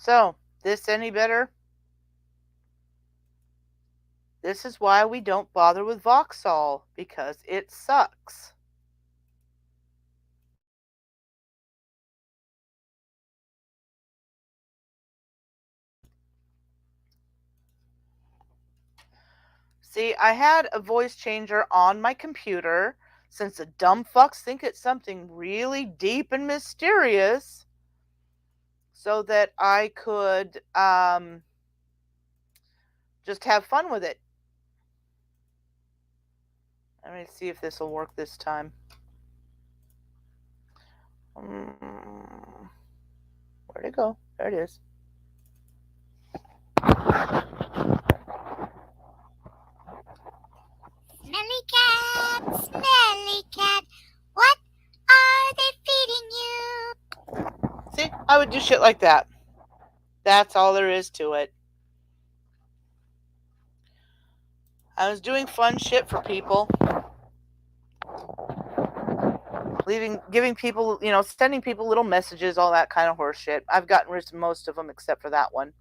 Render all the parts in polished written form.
So, this any better? This is why we don't bother with Voxal, because it sucks. See, I had a voice changer on my computer, since the dumb fucks think it's something really deep and mysterious, so that I could just have fun with it. Let me see if this will work this time. Where'd it go? There it is. Smelly cat, smelly cat, what are they feeding you? See, I would do shit like that. That's all there is to it. I was doing fun shit for people. Giving people, sending people little messages, all that kind of horse shit. I've gotten rid of most of them except for that one.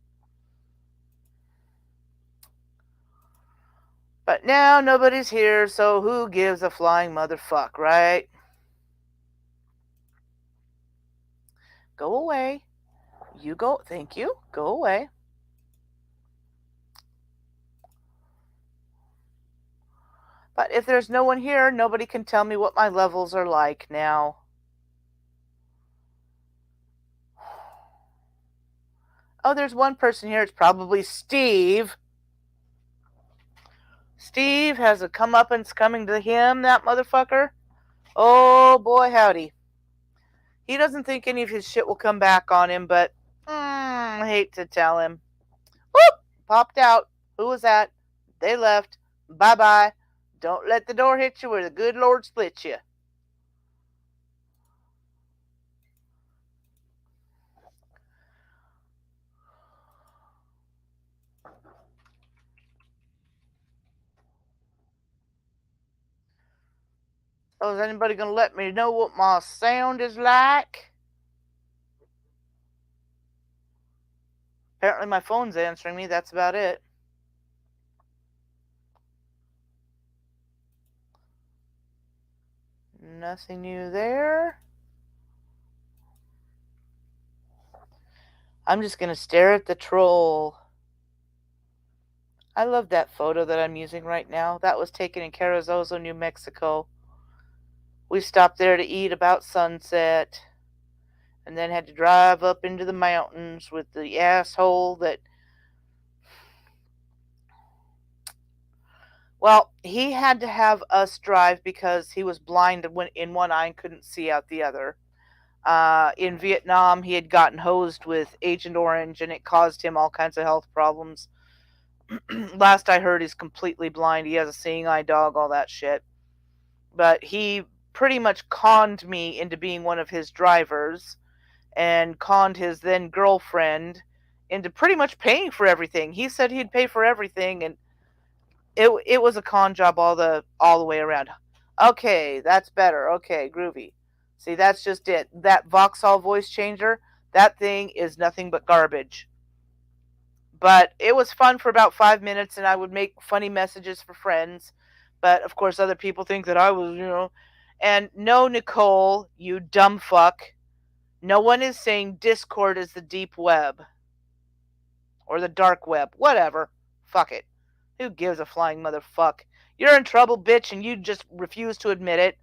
But now nobody's here, so who gives a flying motherfuck, right? Go away. You go. Thank you. Go away. But if there's no one here, nobody can tell me what my levels are like now. Oh, there's one person here. It's probably Steve. Steve has a comeuppance coming to him, that motherfucker. Oh, boy, howdy. He doesn't think any of his shit will come back on him, but I hate to tell him. Whoop! Popped out. Who was that? They left. Bye-bye. Don't let the door hit you where the good Lord splits you. So is anybody going to let me know what my sound is like? Apparently my phone's answering me. That's about it. Nothing new there. I'm just going to stare at the troll. I love that photo that I'm using right now. That was taken in Carrizozo, New Mexico. We stopped there to eat about sunset, and then had to drive up into the mountains with the asshole that... Well, he had to have us drive because he was blind in one eye and couldn't see out the other. In Vietnam, he had gotten hosed with Agent Orange, and it caused him all kinds of health problems. Last I heard, he's completely blind. He has a seeing eye dog, all that shit. But he pretty much conned me into being one of his drivers, and conned his then girlfriend into pretty much paying for everything. He said he'd pay for everything, and it was a con job all the way around. Okay, that's better. Okay, groovy. See, that's just it. That Voxal voice changer, that thing is nothing but garbage. But it was fun for about 5 minutes, and I would make funny messages for friends. But of course, other people think that I was. And no, Nicole, you dumb fuck. No one is saying Discord is the deep web. Or the dark web. Whatever. Fuck it. Who gives a flying motherfuck? You're in trouble, bitch, and you just refuse to admit it.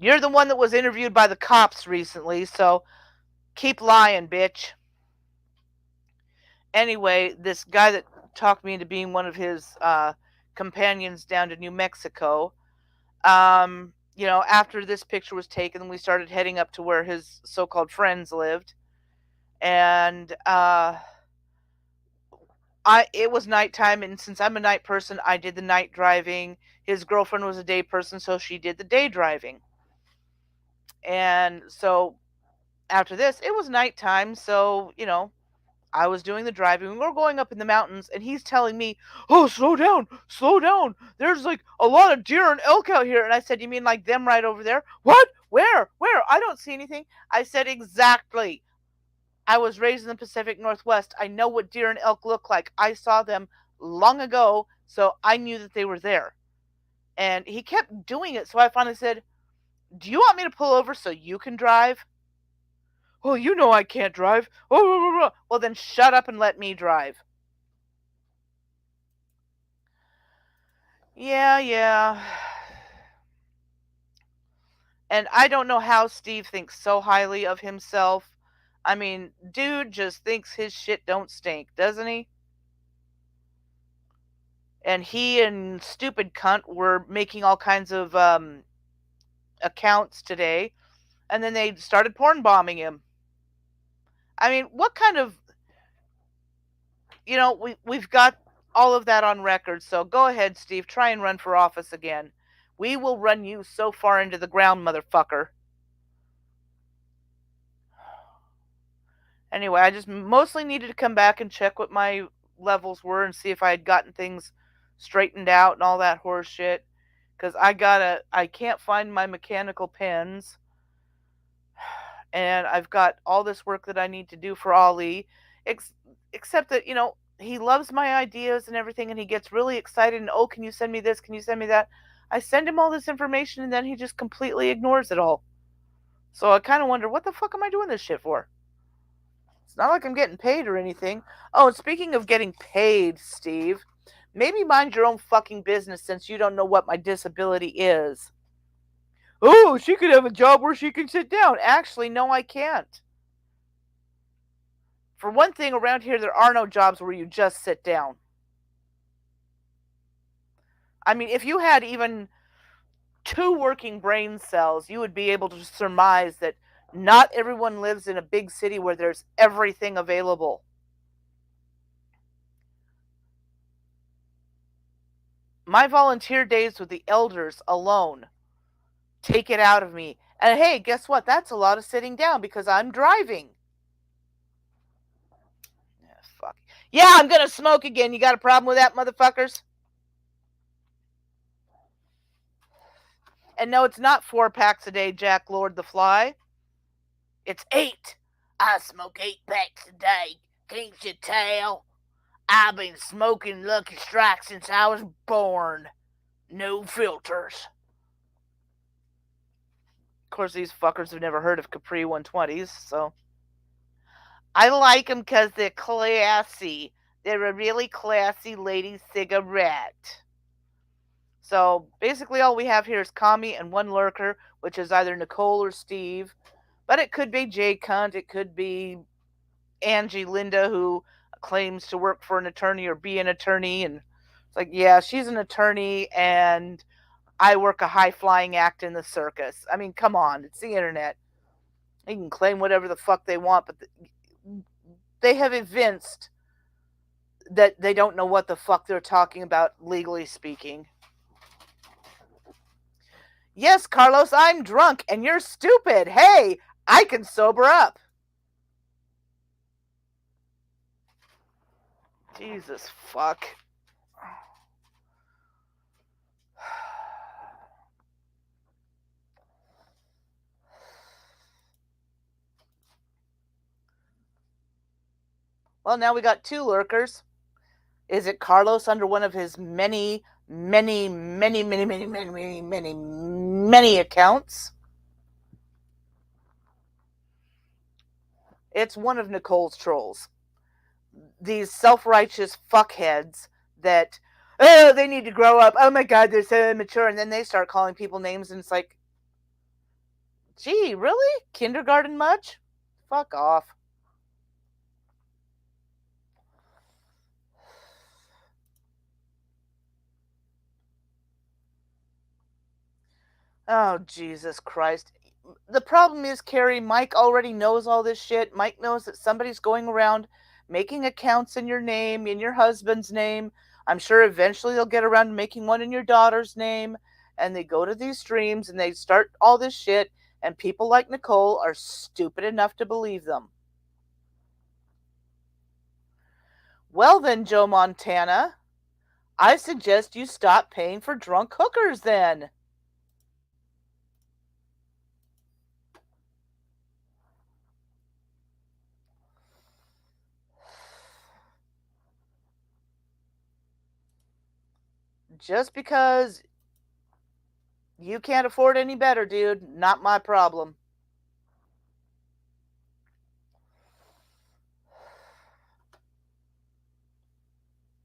You're the one that was interviewed by the cops recently, so keep lying, bitch. Anyway, this guy that talked me into being one of his companions down to New Mexico, after this picture was taken, we started heading up to where his so-called friends lived. And it was nighttime, and since I'm a night person, I did the night driving. His girlfriend was a day person, so she did the day driving. And so after this, it was nighttime, so, I was doing the driving. We were going up in the mountains, and he's telling me, "Oh, slow down, slow down. There's like a lot of deer and elk out here." And I said, "You mean like them right over there?" "What? Where? Where? I don't see anything." I said, "Exactly. I was raised in the Pacific Northwest. I know what deer and elk look like. I saw them long ago, so I knew that they were there. And he kept doing it, so I finally said, "Do you want me to pull over so you can drive?" "Well, you know I can't drive." "Oh, well, then shut up and let me drive." Yeah, yeah. And I don't know how Steve thinks so highly of himself. I mean, dude just thinks his shit don't stink, doesn't he? And he and stupid cunt were making all kinds of accounts today, and then they started porn bombing him. I mean, what kind of, we've got all of that on record. So go ahead, Steve, try and run for office again. We will run you so far into the ground, motherfucker. Anyway, I just mostly needed to come back and check what my levels were and see if I had gotten things straightened out and all that horse shit. Because I can't find my mechanical pens. And I've got all this work that I need to do for Ollie. Ex- Except that, he loves my ideas and everything, and he gets really excited and, oh, can you send me this? Can you send me that? I send him all this information, and then he just completely ignores it all. So I kind of wonder, what the fuck am I doing this shit for? It's not like I'm getting paid or anything. Oh, and speaking of getting paid, Steve, maybe mind your own fucking business since you don't know what my disability is. Oh, she could have a job where she can sit down. Actually, no, I can't. For one thing, around here, there are no jobs where you just sit down. I mean, if you had even two working brain cells, you would be able to surmise that not everyone lives in a big city where there's everything available. My volunteer days with the elders alone take it out of me. And hey, guess what? That's a lot of sitting down because I'm driving. Yeah, fuck. Yeah, I'm gonna smoke again. You got a problem with that, motherfuckers? And no, it's not 4 packs a day, Jack Lord the Fly. It's 8. I smoke 8 packs a day. Can't you tell? I've been smoking Lucky Strike since I was born. No filters. Of course, these fuckers have never heard of Capri 120s, so. I like them because they're classy. They're a really classy lady cigarette. So basically, all we have here is Kami and one lurker, which is either Nicole or Steve. But it could be Jay Cunt. It could be Angie Linda, who claims to work for an attorney or be an attorney. And it's like, yeah, she's an attorney, and I work a high flying act in the circus. I mean, come on. It's the internet. They can claim whatever the fuck they want, but they have evinced that they don't know what the fuck they're talking about, legally speaking. Yes, Carlos, I'm drunk and you're stupid. Hey, I can sober up. Jesus fuck. Well, now we got 2 lurkers. Is it Carlos under one of his many, many, many, many, many, many, many, many, many accounts? It's one of Nicole's trolls. These self-righteous fuckheads that, oh, they need to grow up. Oh my god, they're so immature. And then they start calling people names, and it's like, gee, really? Kindergarten much? Fuck off. Oh, Jesus Christ. The problem is, Carrie, Mike already knows all this shit. Mike knows that somebody's going around making accounts in your name, in your husband's name. I'm sure eventually they'll get around to making one in your daughter's name. And they go to these streams and they start all this shit. And people like Nicole are stupid enough to believe them. Well, then, Joe Montana, I suggest you stop paying for drunk hookers then. Just because you can't afford any better, dude, not my problem.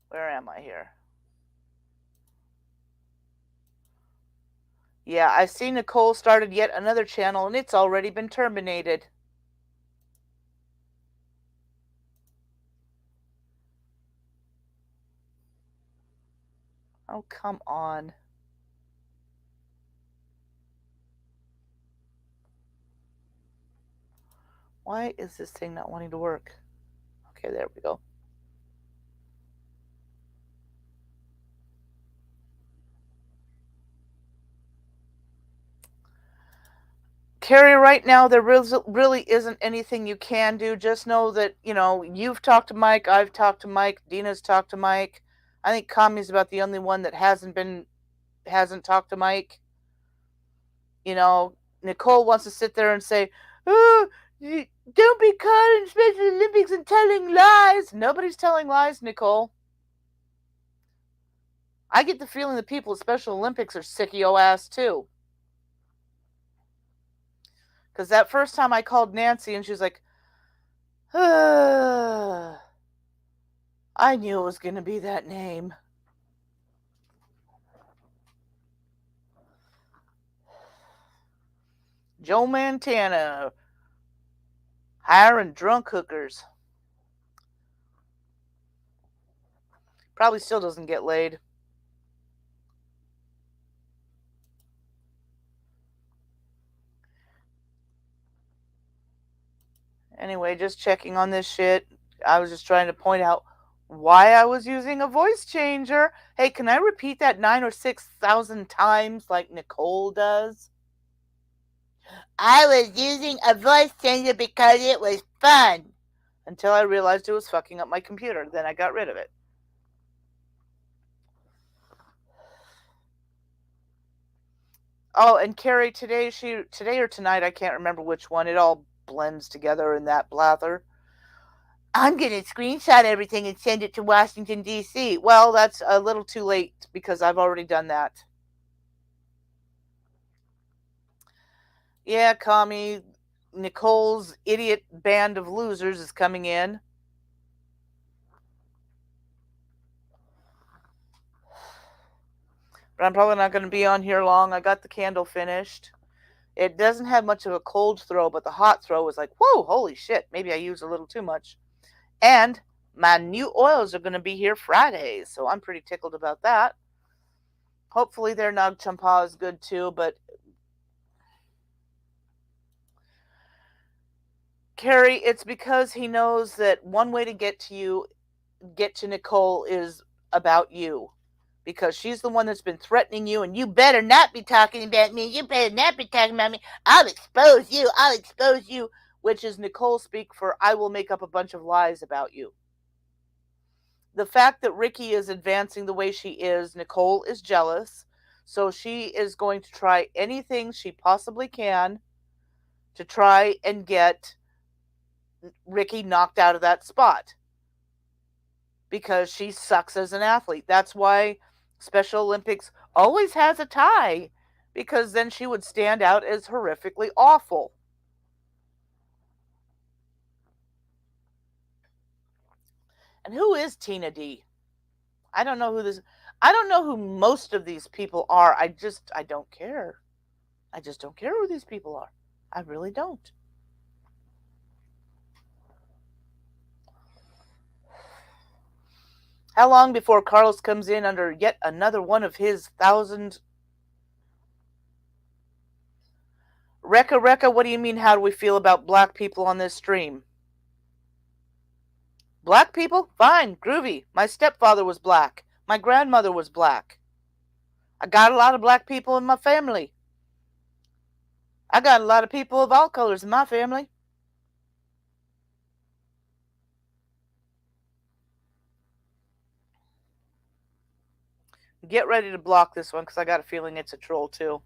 Where am I here? Yeah, I see Nicole started yet another channel and it's already been terminated. Oh, come on. Why is this thing not wanting to work? Okay, there we go. Carrie, right now there really isn't anything you can do. Just know that, you've talked to Mike, I've talked to Mike, Dina's talked to Mike. I think Kami's about the only one that hasn't talked to Mike. You know, Nicole wants to sit there and say, "Oh, don't be caught in Special Olympics and telling lies." Nobody's telling lies, Nicole. I get the feeling the people at Special Olympics are sicky-o ass too. Because that first time I called Nancy and she was like, I knew it was going to be that name. Joe Montana hiring drunk hookers. Probably still doesn't get laid. Anyway, just checking on this shit. I was just trying to point out why I was using a voice changer. Hey, can I repeat that 9 or 6,000 times like Nicole does? I was using a voice changer because it was fun. Until I realized it was fucking up my computer. Then I got rid of it. Oh, and Carrie, today or tonight, I can't remember which one. It all blends together in that blather. I'm going to screenshot everything and send it to Washington, D.C. Well, that's a little too late because I've already done that. Yeah, Kami, Nicole's idiot band of losers is coming in. But I'm probably not going to be on here long. I got the candle finished. It doesn't have much of a cold throw, but the hot throw was like, whoa, holy shit, maybe I used a little too much. And my new oils are going to be here Friday, so I'm pretty tickled about that. Hopefully their Nag Champa is good too, but Carrie, it's because he knows that one way to get to Nicole is about you. Because she's the one that's been threatening you, and you better not be talking about me. You better not be talking about me. I'll expose you. I'll expose you. Which is Nicole speak for I will make up a bunch of lies about you. The fact that Ricky is advancing the way she is, Nicole is jealous. So she is going to try anything she possibly can to try and get Ricky knocked out of that spot because she sucks as an athlete. That's why Special Olympics always has a tie, because then she would stand out as horrifically awful. And who is Tina D? I don't know who this I don't know who most of these people are. I don't care. I just don't care who these people are. I really don't. How long before Carlos comes in under yet another one of his thousand? Rekka, what do you mean, how do we feel about black people on this stream? Black people? Fine, groovy. My stepfather was black. My grandmother was black. I got a lot of black people in my family. I got a lot of people of all colors in my family. Get ready to block this one because I got a feeling it's a troll too.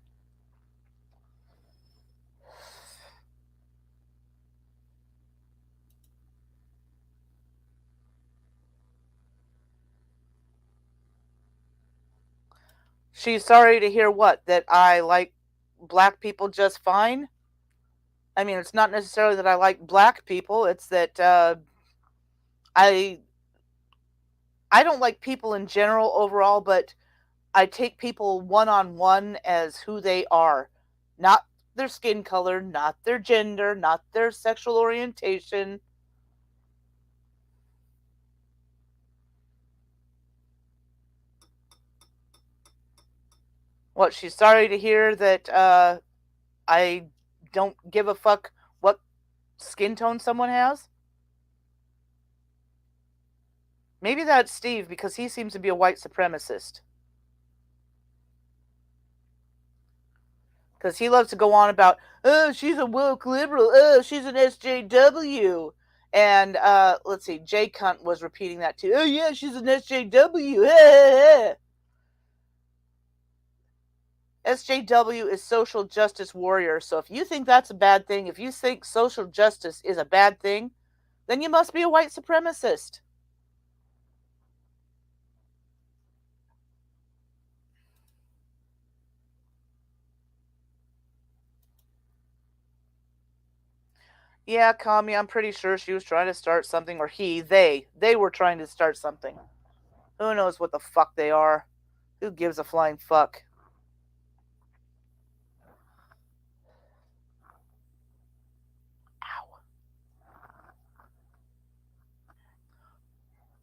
She's sorry to hear what? That I like black people just fine? I mean, it's not necessarily that I like black people, it's that I I don't like people in general overall, but I take people one on one as who they are, not their skin color, not their gender, not their sexual orientation. What, she's sorry to hear that I don't give a fuck what skin tone someone has? Maybe that's Steve because he seems to be a white supremacist. Because he loves to go on about, oh, she's a woke liberal, oh, she's an SJW. And let's see, Jay Cunt was repeating that too. Oh, yeah, she's an SJW. SJW is social justice warrior. So if you think that's a bad thing, if you think social justice is a bad thing, then you must be a white supremacist. Yeah, Kami, I'm pretty sure she was trying to start something, or they were trying to start something. Who knows what the fuck they are? Who gives a flying fuck? Ow.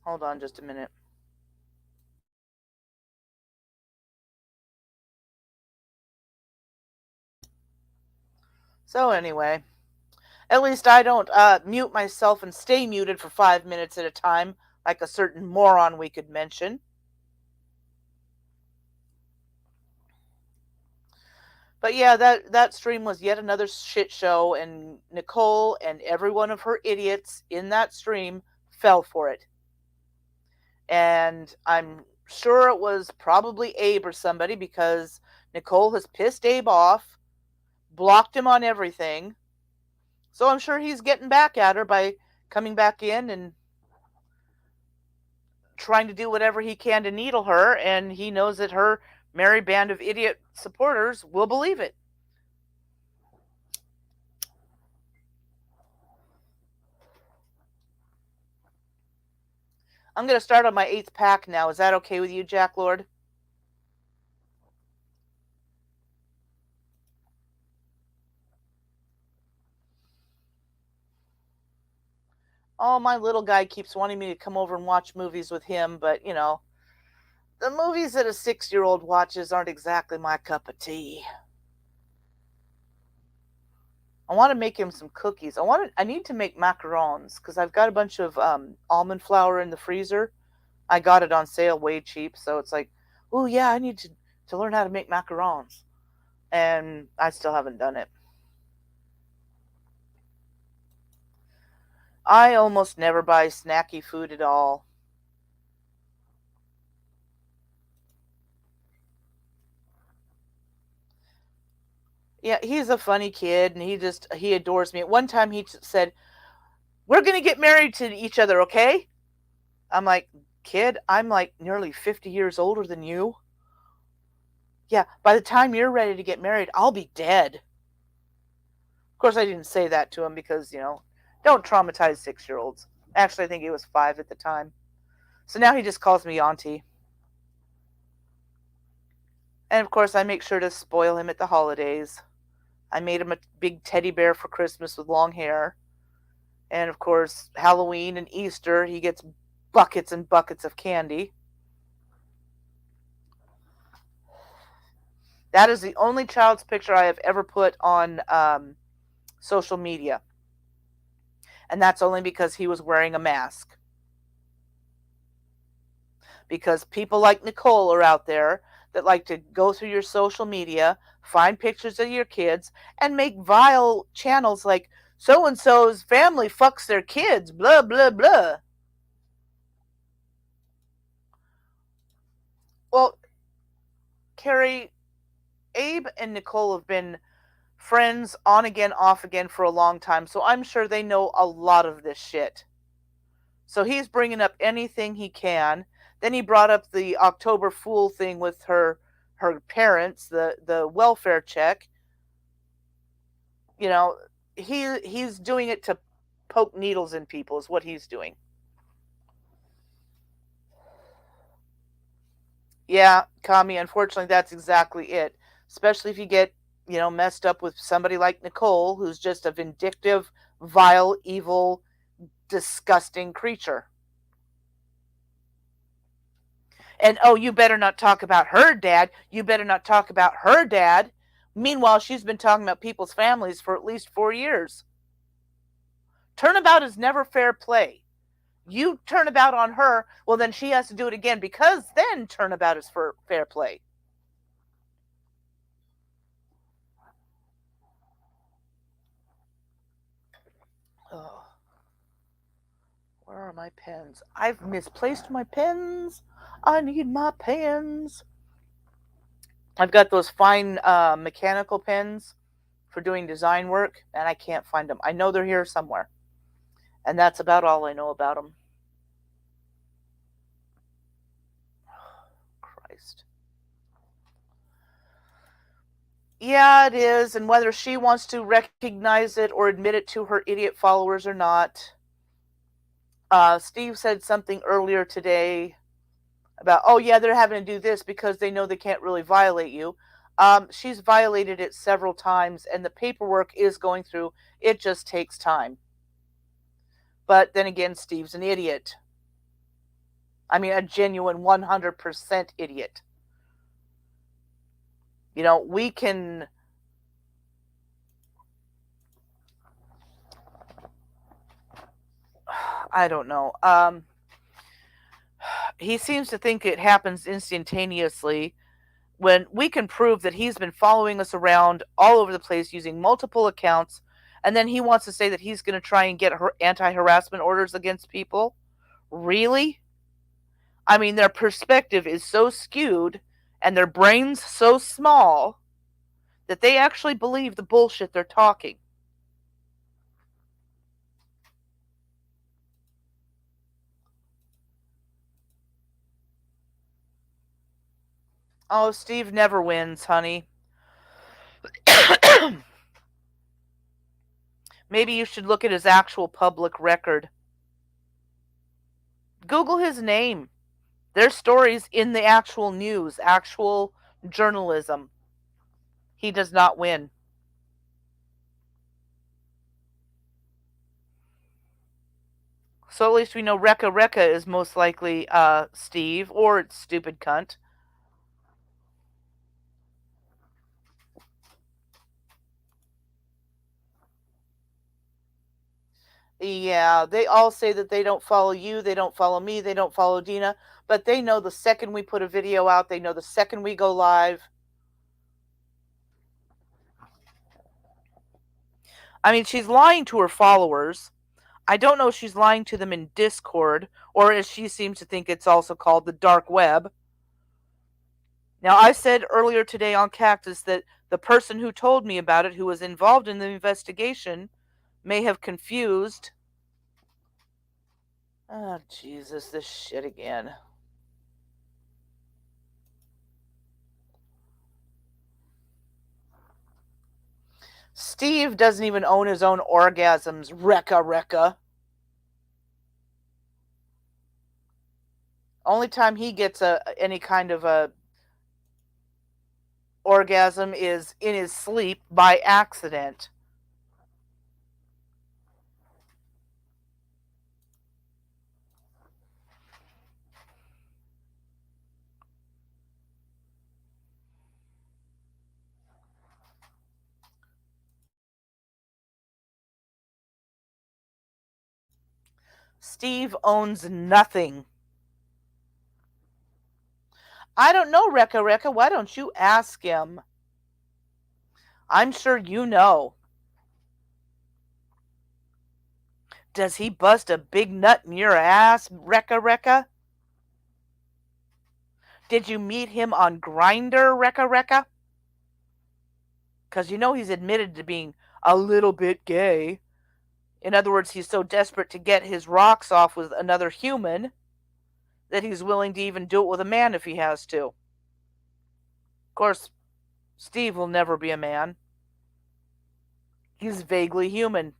Hold on just a minute. So, anyway, at least I don't mute myself and stay muted for 5 minutes at a time, like a certain moron we could mention. But yeah, that stream was yet another shit show, and Nicole and every one of her idiots in that stream fell for it. And I'm sure it was probably Abe or somebody because Nicole has pissed Abe off, blocked him on everything. So I'm sure he's getting back at her by coming back in and trying to do whatever he can to needle her, and he knows that her merry band of idiot supporters will believe it. I'm going to start on my 8th pack now. Is that okay with you, Jack Lord? Oh, my little guy keeps wanting me to come over and watch movies with him, but, the movies that a 6-year-old watches aren't exactly my cup of tea. I want to make him some cookies. I need to make macarons because I've got a bunch of almond flour in the freezer. I got it on sale way cheap, so it's like, oh yeah, I need to learn how to make macarons. And I still haven't done it. I almost never buy snacky food at all. Yeah, he's a funny kid and he adores me. At one time he said, "We're going to get married to each other, okay?" I'm like, "Kid, I'm like nearly 50 years older than you. Yeah, by the time you're ready to get married, I'll be dead." Of course, I didn't say that to him because, don't traumatize 6-year-olds. Actually, I think he was 5 at the time. So now he just calls me auntie. And of course, I make sure to spoil him at the holidays. I made him a big teddy bear for Christmas with long hair. And of course, Halloween and Easter, he gets buckets and buckets of candy. That is the only child's picture I have ever put on social media. And that's only because he was wearing a mask. Because people like Nicole are out there that like to go through your social media, find pictures of your kids, and make vile channels like so and so's family fucks their kids, blah, blah, blah. Well, Carrie, Abe and Nicole have been friends on again, off again for a long time, so I'm sure they know a lot of this shit. So he's bringing up anything he can. Then he brought up the October Fool thing with her her parents, the welfare check. You know, he's doing it to poke needles in people is what he's doing. Yeah, Kami, unfortunately that's exactly it. Especially if you get, messed up with somebody like Nicole, who's just a vindictive, vile, evil, disgusting creature. And oh, you better not talk about her dad. You better not talk about her dad. Meanwhile, she's been talking about people's families for at least 4 years. Turnabout is never fair play. You turnabout on her, well, then she has to do it again because then turnabout is for fair play. Oh, where are my pens? I've misplaced my pens. I need my pens. I've got those fine mechanical pens for doing design work, and I can't find them. I know they're here somewhere, and that's about all I know about them. Christ. Yeah, it is, and whether she wants to recognize it or admit it to her idiot followers or not. Steve said something earlier today about, oh, yeah, they're having to do this because they know they can't really violate you. She's violated it several times, and the paperwork is going through. It just takes time. But then again, Steve's an idiot. I mean, a genuine 100% idiot. We can. I don't know. He seems to think it happens instantaneously when we can prove that he's been following us around all over the place using multiple accounts, and then he wants to say that he's going to try and get anti-harassment orders against people. Really? I mean, their perspective is so skewed and their brains so small that they actually believe the bullshit they're talking. Oh, Steve never wins, honey. Maybe you should look at his actual public record. Google his name. There's stories in the actual news, actual journalism. He does not win. So at least we know Rekka Rekka is most likely Steve or it's stupid cunt. Yeah, they all say that they don't follow you, they don't follow me, they don't follow Dina, but they know the second we put a video out, they know the second we go live. I mean, she's lying to her followers. I don't know if she's lying to them in Discord, or as she seems to think it's also called the dark web. Now, I said earlier today on Cactus that the person who told me about it, who was involved in the investigation, may have confused. Oh, Jesus, this shit again. Steve doesn't even own his own orgasms, Rekka Rekka. Only time he gets any kind of a orgasm is in his sleep by accident. Steve owns nothing. I don't know, Rekka Rekka. Why don't you ask him? I'm sure you know. Does he bust a big nut in your ass, Rekka Rekka? Did you meet him on Grindr, Rekka Rekka? Because you know he's admitted to being a little bit gay. In other words, he's so desperate to get his rocks off with another human that he's willing to even do it with a man if he has to. Of course, Steve will never be a man. He's vaguely human.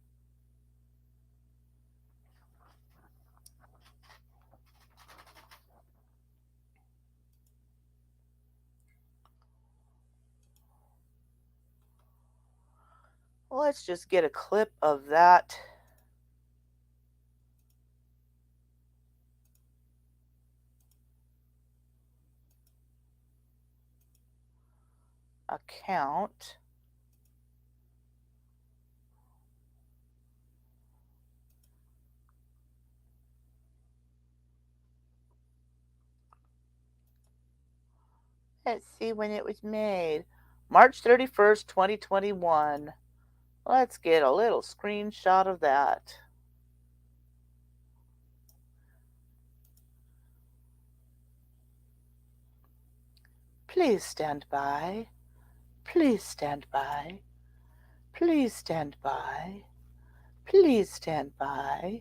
Let's just get a clip of that account. Let's see when it was made. March 31st, 2021. Let's get a little screenshot of that. Please stand by. Please stand by. Please stand by. Please stand by.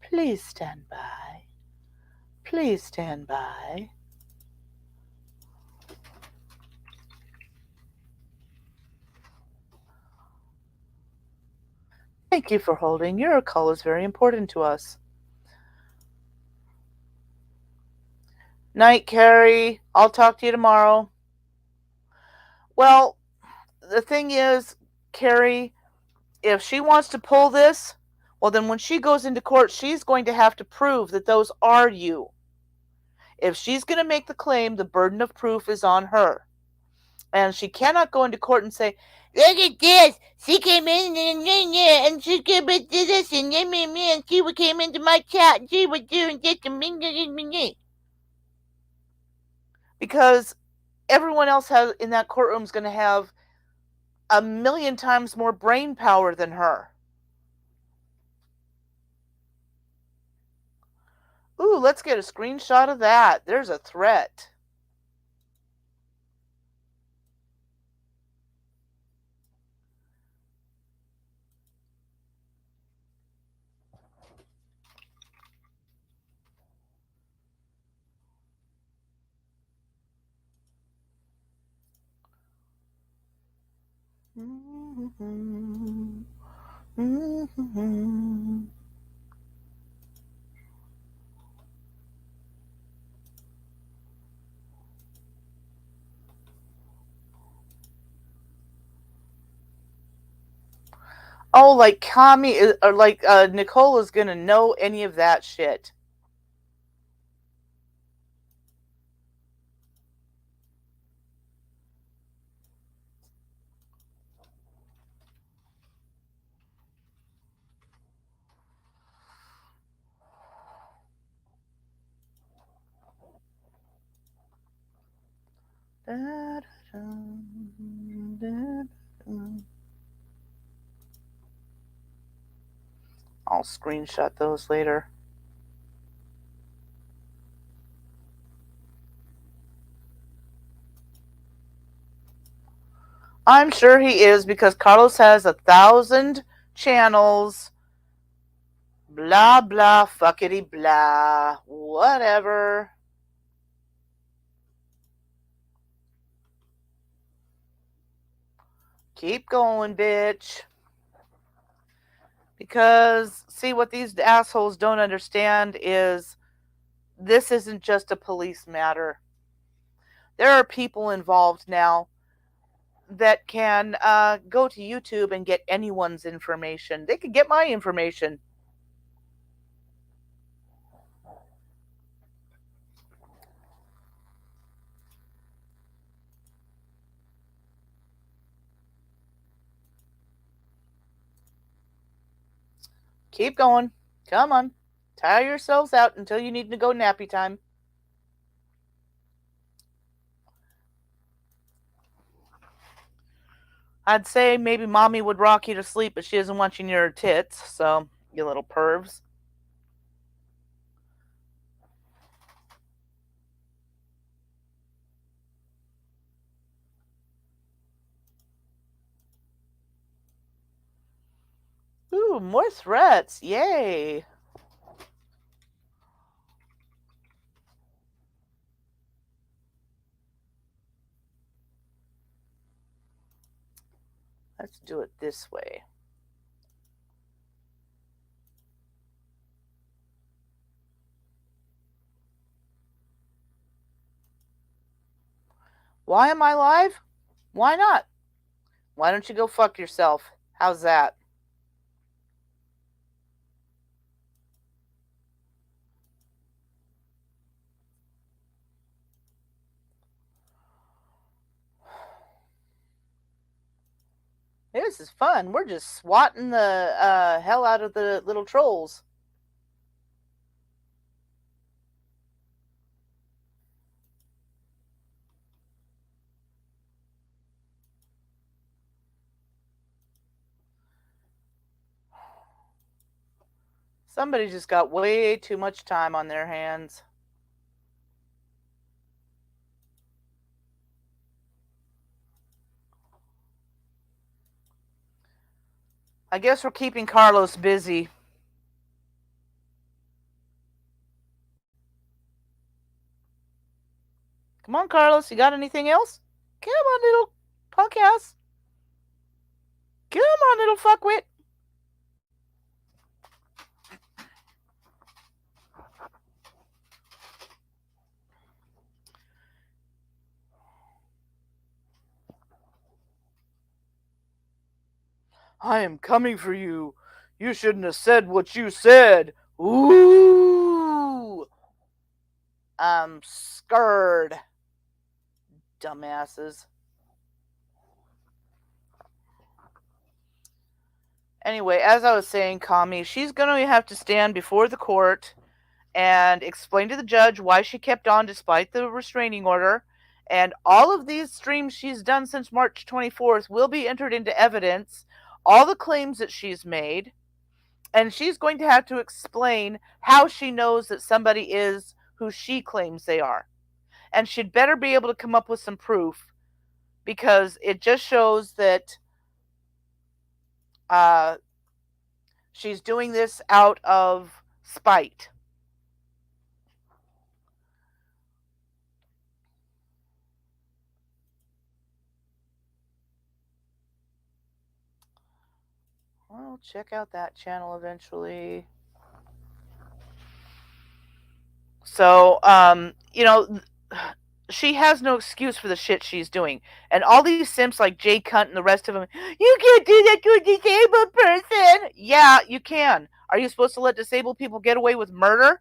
Please stand by. Please stand by. Thank you for holding. Your call is very important to us. Night, Carrie. I'll talk to you tomorrow. Well, the thing is, Carrie, if she wants to pull this, well, then when she goes into court, she's going to have to prove that those are you. If she's going to make the claim, the burden of proof is on her. And she cannot go into court and say, look at this. She came in and she did this and she came into my chat and she was doing this and because everyone else has in that courtroom is going to have a million times more brain power than her. Ooh, let's get a screenshot of that. There's a threat. Mm-hmm. Mm-hmm. Oh, like Kami or like Nicole is gonna know any of that shit. I'll screenshot those later. I'm sure he is because Carlos has 1,000 channels. Blah blah fuckity blah. Whatever. Keep going, bitch. Because, see, what these assholes don't understand is this isn't just a police matter. There are people involved now that can go to YouTube and get anyone's information. They could get my information. Keep going. Come on. Tire yourselves out until you need to go nappy time. I'd say maybe mommy would rock you to sleep, but she doesn't want you near her tits, so you little pervs. Ooh, more threats. Yay. Let's do it this way. Why am I live? Why not? Why don't you go fuck yourself? How's that? This is fun. We're just swatting the hell out of the little trolls. Somebody just got way too much time on their hands. I guess we're keeping Carlos busy. Come on, Carlos. You got anything else? Come on, little punk ass. Come on, little fuckwit. I am coming for you. You shouldn't have said what you said. Ooh. I'm scared. Dumbasses. Anyway, as I was saying, Kami, she's going to have to stand before the court and explain to the judge why she kept on despite the restraining order. And all of these streams she's done since March 24th will be entered into evidence. All the claims that she's made. And she's going to have to explain how she knows that somebody is who she claims they are. And she'd better be able to come up with some proof, because it just shows that she's doing this out of spite. Well, check out that channel eventually. So, she has no excuse for the shit she's doing. And all these simps like Jay Cunt and the rest of them, you can't do that to a disabled person. Yeah, you can. Are you supposed to let disabled people get away with murder?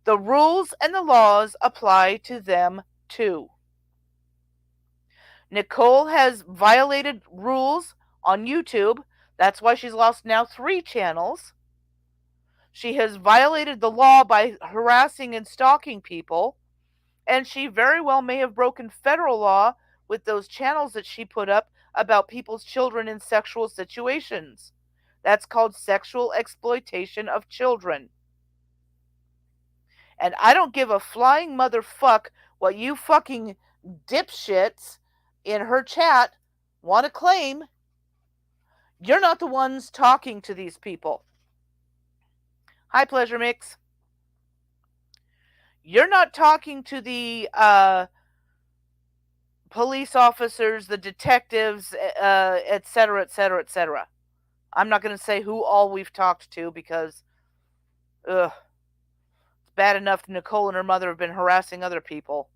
The rules and the laws apply to them too. Nicole has violated rules on YouTube. That's why she's lost now 3 channels. She has violated the law by harassing and stalking people. And she very well may have broken federal law with those channels that she put up about people's children in sexual situations. That's called sexual exploitation of children. And I don't give a flying motherfuck what you fucking dipshits in her chat want to claim. You're not the ones talking to these people. Hi, Pleasure Mix. You're not talking to the police officers, the detectives, etc., etc., etc. I'm not going to say who all we've talked to, because it's bad enough Nicole and her mother have been harassing other people.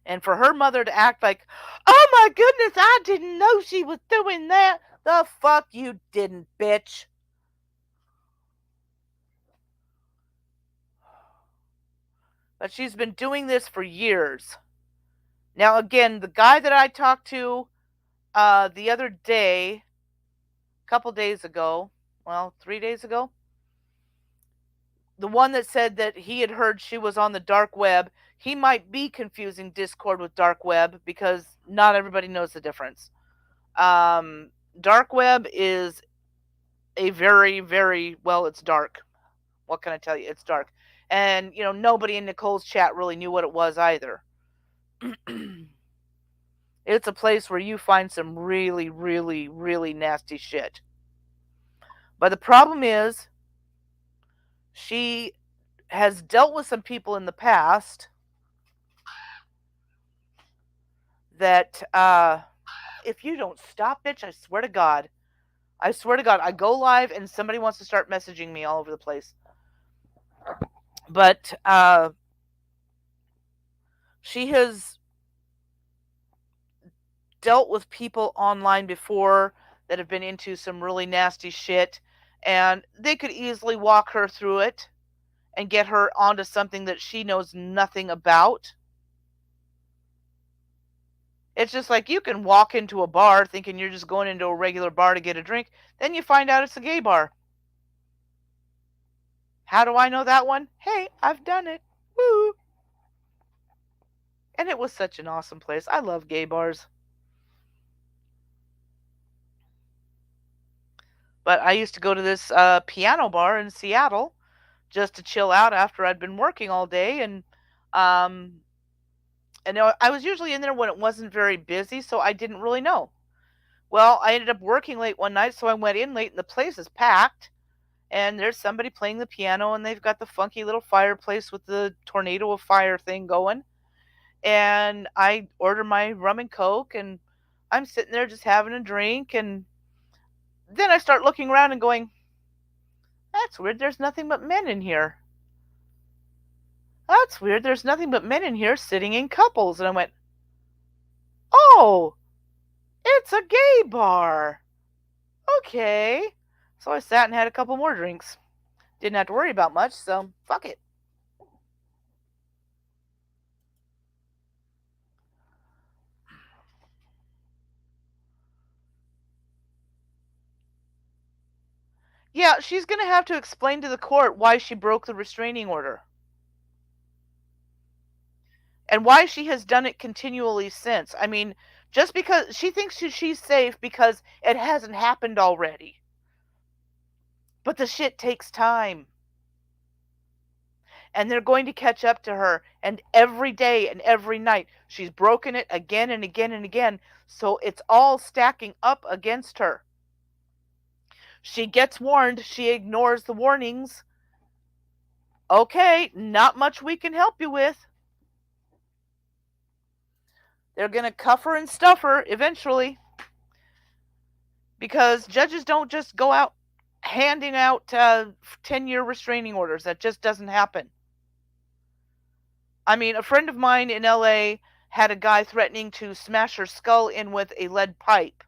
And for her mother to act like, oh my goodness, I didn't know she was doing that. The fuck you didn't, bitch. But she's been doing this for years. Now, again, the guy that I talked to the other day, a couple days ago, well, 3 days ago, the one that said that he had heard she was on the dark web, he might be confusing Discord with dark web, because not everybody knows the difference. Dark web is a very, very, well, it's dark. What can I tell you? It's dark. And, nobody in Nicole's chat really knew what it was either. It's a place where you find some really, really, really nasty shit. But the problem is, she has dealt with some people in the past that if you don't stop, bitch, I swear to God, I swear to God, I go live and somebody wants to start messaging me all over the place. But she has dealt with people online before that have been into some really nasty shit, and they could easily walk her through it and get her onto something that she knows nothing about. It's just like you can walk into a bar thinking you're just going into a regular bar to get a drink, then you find out it's a gay bar. How do I know that one? Hey, I've done it. Woo! And it was such an awesome place. I love gay bars. But I used to go to this piano bar in Seattle just to chill out after I'd been working all day, um and I was usually in there when it wasn't very busy, so I didn't really know. Well, I ended up working late one night, so I went in late and the place is packed, and there's somebody playing the piano, and they've got the funky little fireplace with the tornado of fire thing going. And I order my rum and coke, and I'm sitting there just having a drink, and then I start looking around and going, that's weird, there's nothing but men in here. That's weird, there's nothing but men in here sitting in couples. And I went, oh, it's a gay bar. Okay. So I sat and had a couple more drinks. Didn't have to worry about much, so fuck it. Yeah, she's going to have to explain to the court why she broke the restraining order and why she has done it continually since. I mean, just because she thinks she's safe because it hasn't happened already. But the shit takes time. And they're going to catch up to her. And every day and every night, she's broken it again and again and again. So it's all stacking up against her. She gets warned, she ignores the warnings. Okay, not much we can help you with. They're going to cuff her and stuff her eventually. Because judges don't just go out handing out 10-year restraining orders. That just doesn't happen. I mean, a friend of mine in LA had a guy threatening to smash her skull in with a lead pipe.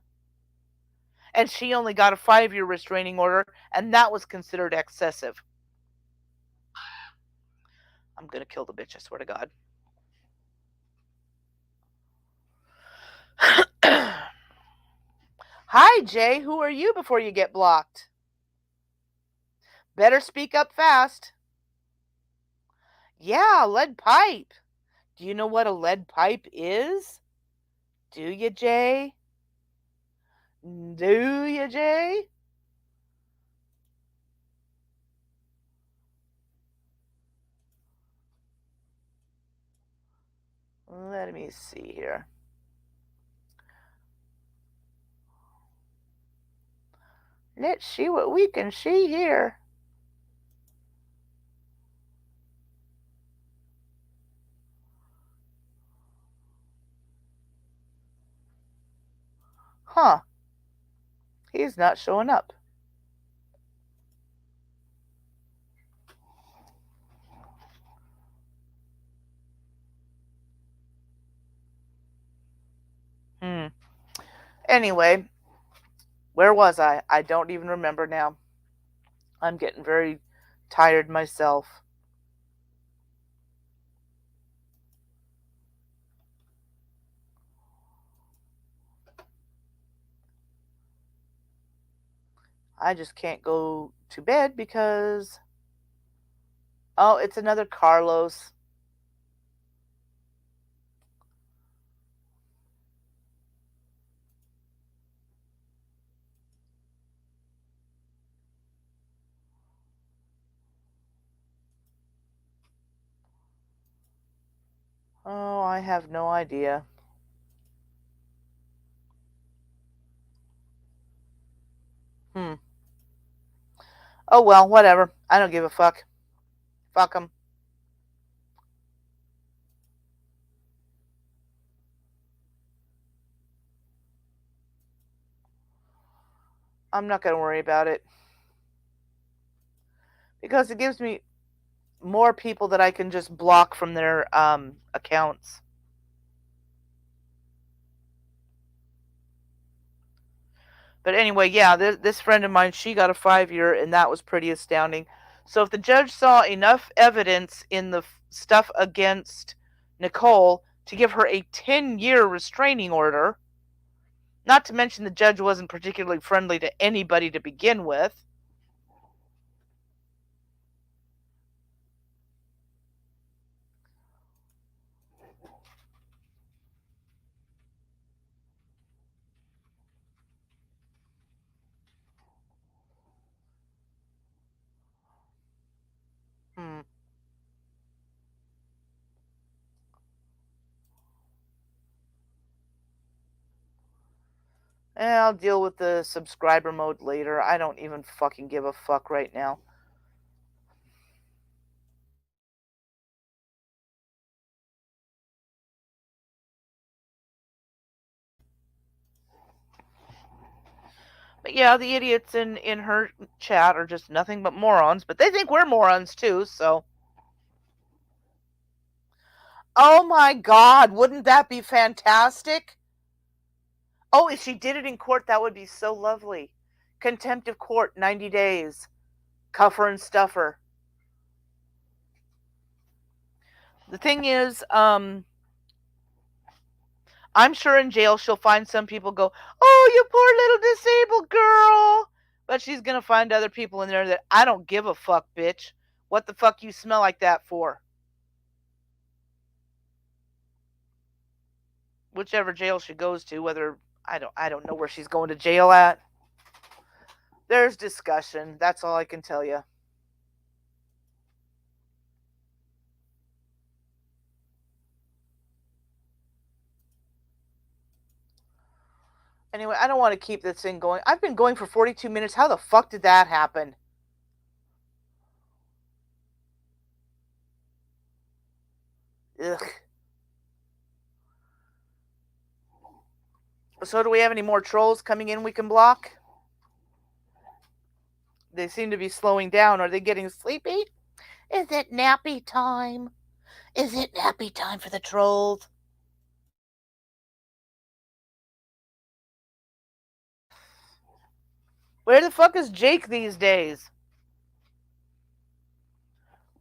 And she only got a 5-year restraining order, and that was considered excessive. I'm going to kill the bitch, I swear to God. Hi, Jay. Who are you before you get blocked? Better speak up fast. Yeah, lead pipe. Do you know what a lead pipe is? Do you, Jay? Do you, Jay? Let me see here. Let's see what we can see here. Huh. He's not showing up. Hmm. Anyway, where was I? I don't even remember now. I'm getting very tired myself. I just can't go to bed because. Oh, it's another Carlos. Oh, I have no idea. Hmm. Oh well, whatever. I don't give a fuck. Fuck them. I'm not going to worry about it because it gives me more people that I can just block from their accounts. But anyway, yeah, this friend of mine, she got a 5 year, and that was pretty astounding. So if the judge saw enough evidence in the stuff against Nicole to give her a 10-year restraining order, not to mention the judge wasn't particularly friendly to anybody to begin with. Hmm. I'll deal with the subscriber mode later. I don't even fucking give a fuck right now. But yeah, the idiots in her chat are just nothing but morons, but they think we're morons too, so. Oh my god, wouldn't that be fantastic? Oh, if she did it in court, that would be so lovely. Contempt of court, 90 days. Cuff her and stuff her. The thing is, I'm sure in jail she'll find some people go, oh, you poor little disabled girl. But she's going to find other people in there that I don't give a fuck, bitch. What the fuck you smell like that for? Whichever jail she goes to, whether I don't know where she's going to jail at. There's discussion. That's all I can tell you. Anyway, I don't want to keep this thing going. I've been going for 42 minutes. How the fuck did that happen? Ugh. So do we have any more trolls coming in we can block? They seem to be slowing down. Are they getting sleepy? Is it nappy time? Is it nappy time for the trolls? Where the fuck is Jake these days?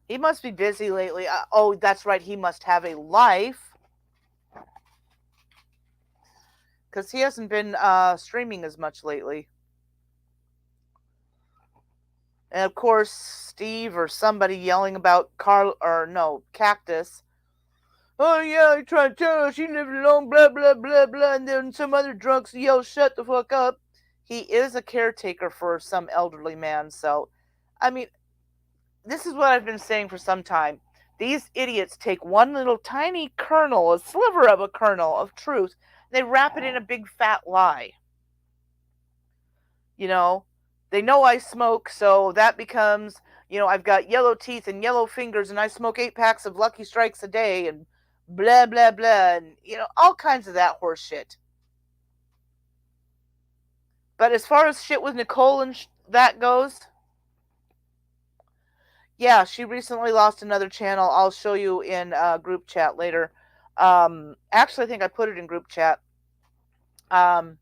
He must be busy lately. Oh, that's right. He must have a life. Because he hasn't been streaming as much lately. And of course, Steve or somebody yelling about Cactus. Oh yeah, I tried to tell her she lived alone, blah blah blah blah, and then some other drunks yell, "Shut the fuck up." He is a caretaker for some elderly man, so I mean, this is what I've been saying for some time. These idiots take one little tiny kernel, a sliver of a kernel of truth, and they wrap it in a big fat lie. You know, they know I smoke, so that becomes, I've got yellow teeth and yellow fingers, and I smoke 8 packs of Lucky Strikes a day, and blah blah blah, and all kinds of that horse shit. But as far as shit with Nicole and that goes, yeah, she recently lost another channel. I'll show you in group chat later. Actually, I think I put it in group chat. But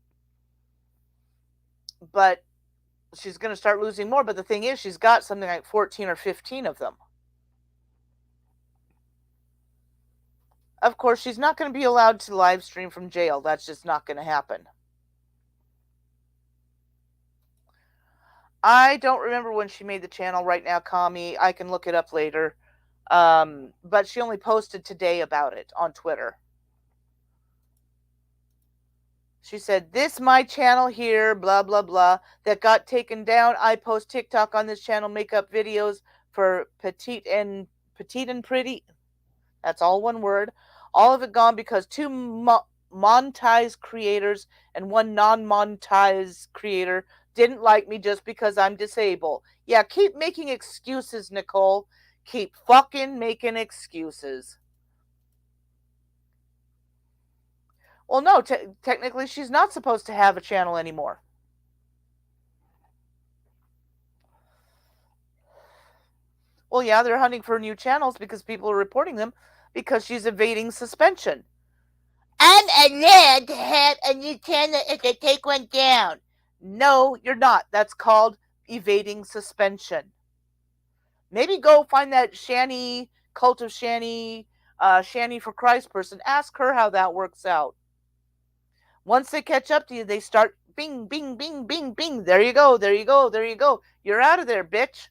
she's going to start losing more. But the thing is, she's got something like 14 or 15 of them. Of course, she's not going to be allowed to live stream from jail. That's just not going to happen. I don't remember when she made the channel right now, Kami. I can look it up later. But she only posted today about it on Twitter. She said, this my channel here, blah, blah, blah, that got taken down. I post TikTok on this channel, makeup videos for petite and pretty. That's all one word. All of it gone because two monetized creators and one non-monetized creator didn't like me just because I'm disabled. Yeah, keep making excuses, Nicole. Keep fucking making excuses. Well, no, technically she's not supposed to have a channel anymore. Well, yeah, they're hunting for new channels because people are reporting them because she's evading suspension. I'm allowed to have a new channel if they take one down. No, you're not. That's called evading suspension. Maybe go find that Shanny, Cult of Shanny, Shanny for Christ person. Ask her how that works out. Once they catch up to you, they start bing, bing, bing, bing, bing. There you go, there you go, there you go. You're out of there, bitch.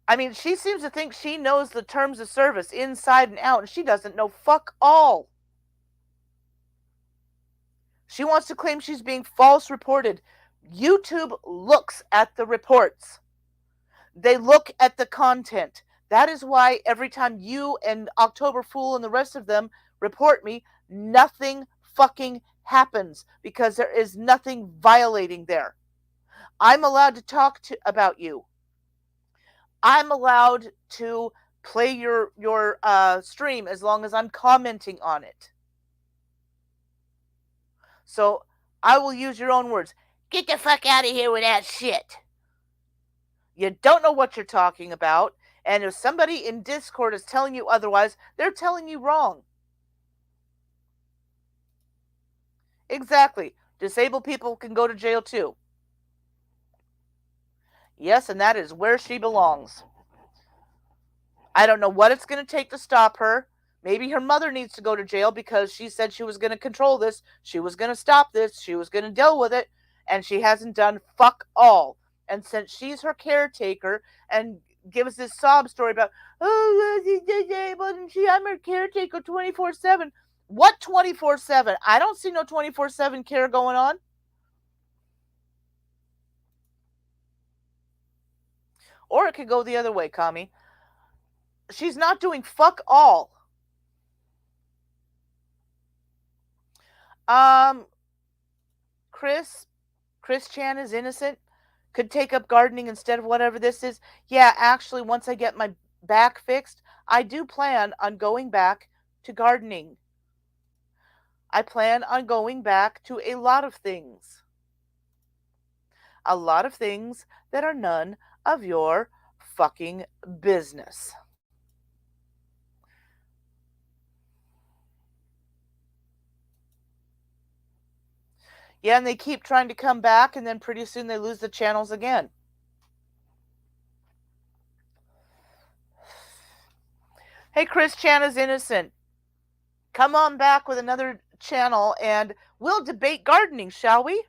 I mean, she seems to think she knows the terms of service inside and out, and she doesn't know fuck all. She wants to claim she's being false reported. YouTube looks at the reports. They look at the content. That is why every time you and October Fool and the rest of them report me, nothing fucking happens because there is nothing violating there. I'm allowed to talk about you. I'm allowed to play your stream as long as I'm commenting on it. So I will use your own words. Get the fuck out of here with that shit. You don't know what you're talking about, and if somebody in Discord is telling you otherwise, they're telling you wrong. Exactly. Disabled people can go to jail too. Yes, and that is where she belongs. I don't know what it's going to take to stop her. Maybe her mother needs to go to jail because she said she was going to control this, she was going to stop this, she was going to deal with it, and she hasn't done fuck all. And since she's her caretaker and gives this sob story about, oh, she's disabled and I'm her caretaker 24/7. What 24/7? I don't see no 24/7 care going on. Or it could go the other way, Kami. She's not doing fuck all. Um, Chris Chan is innocent. Could take up gardening instead of whatever this is. Yeah, actually, once I get my back fixed, I do plan on going back to gardening. I plan on going back to a lot of things. A lot of things that are none of your fucking business. Yeah, and they keep trying to come back, and then pretty soon they lose the channels again. Hey, Chris Chan is innocent. Come on back with another channel, and we'll debate gardening, shall we?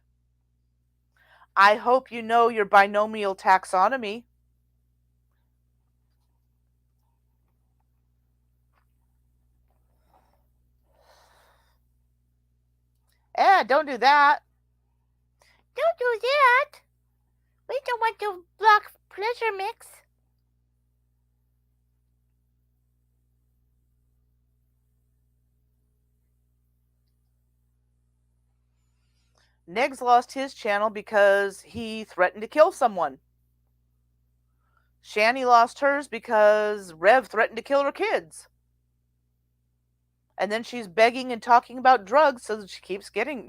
I hope you know your binomial taxonomy. Don't do that. Don't do that. We don't want to block pleasure mix. Negs lost his channel because he threatened to kill someone. Shani lost hers because Rev threatened to kill her kids. And then she's begging and talking about drugs so that she keeps getting,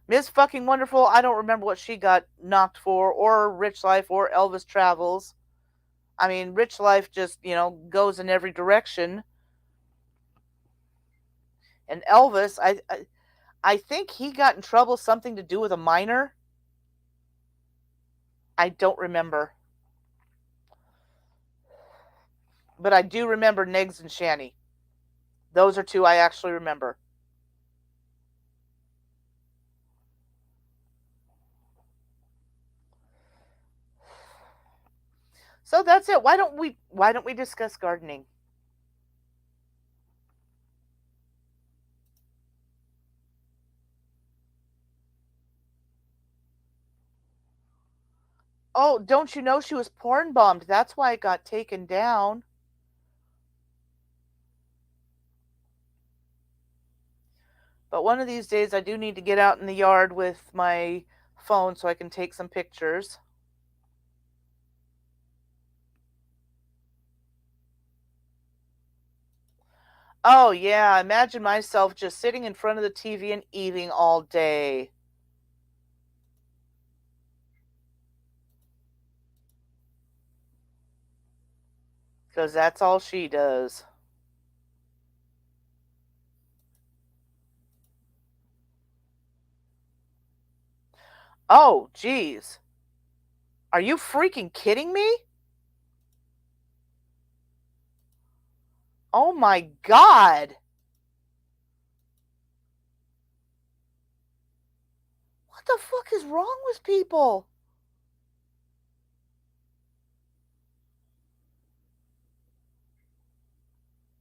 Ms. Fucking Wonderful, I don't remember what she got knocked for, or Rich Life, or Elvis Travels. I mean, Rich Life just, goes in every direction. And Elvis, I think he got in trouble, something to do with a minor. I don't remember. But I do remember Negs and Shani. Those are two I actually remember. So that's it. Why don't we discuss gardening? Oh, don't you know she was porn bombed? That's why it got taken down. But one of these days I do need to get out in the yard with my phone so I can take some pictures. Oh, yeah, imagine myself just sitting in front of the TV and eating all day. Because that's all she does. Oh, jeez. Are you freaking kidding me? Oh my god. What the fuck is wrong with people?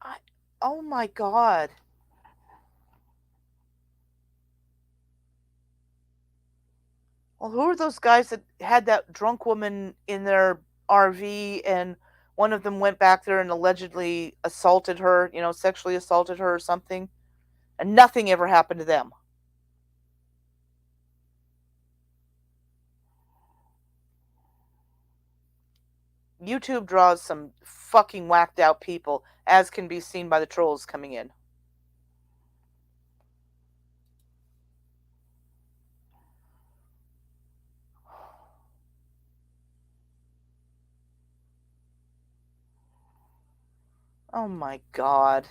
I, oh my god. Well, who are those guys that had that drunk woman in their RV and one of them went back there and allegedly assaulted her, sexually assaulted her or something, and nothing ever happened to them? YouTube draws some fucking whacked out people, as can be seen by the trolls coming in. Oh my god.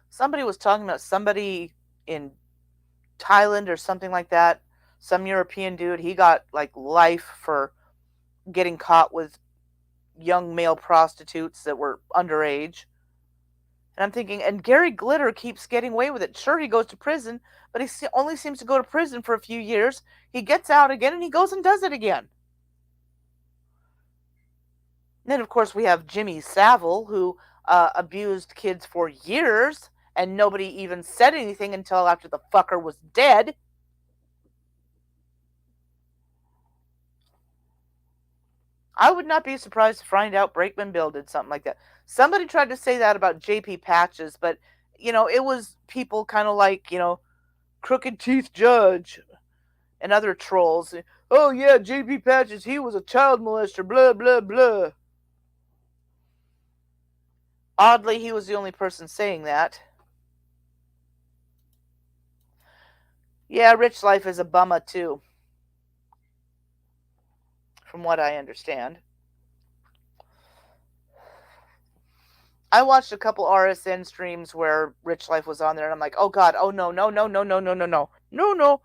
Somebody was talking about somebody in Thailand or something like that. Some European dude, he got like life for getting caught with young male prostitutes that were underage. And I'm thinking, and Gary Glitter keeps getting away with it. Sure, he goes to prison, but he only seems to go to prison for a few years. He gets out again and he goes and does it again. And then, of course, we have Jimmy Savile, who abused kids for years, and nobody even said anything until after the fucker was dead. I would not be surprised to find out Brakeman Bill did something like that. Somebody tried to say that about JP Patches, but it was people kind of like, Crooked Teeth Judge and other trolls. Oh yeah, JP Patches, he was a child molester, blah blah blah. Oddly, he was the only person saying that. Yeah, Rich Life is a bummer too, from what I understand. I watched a couple RSN streams where Rich Life was on there, and I'm like, oh god, oh no, no, no, no, no, no, no, no, no, no,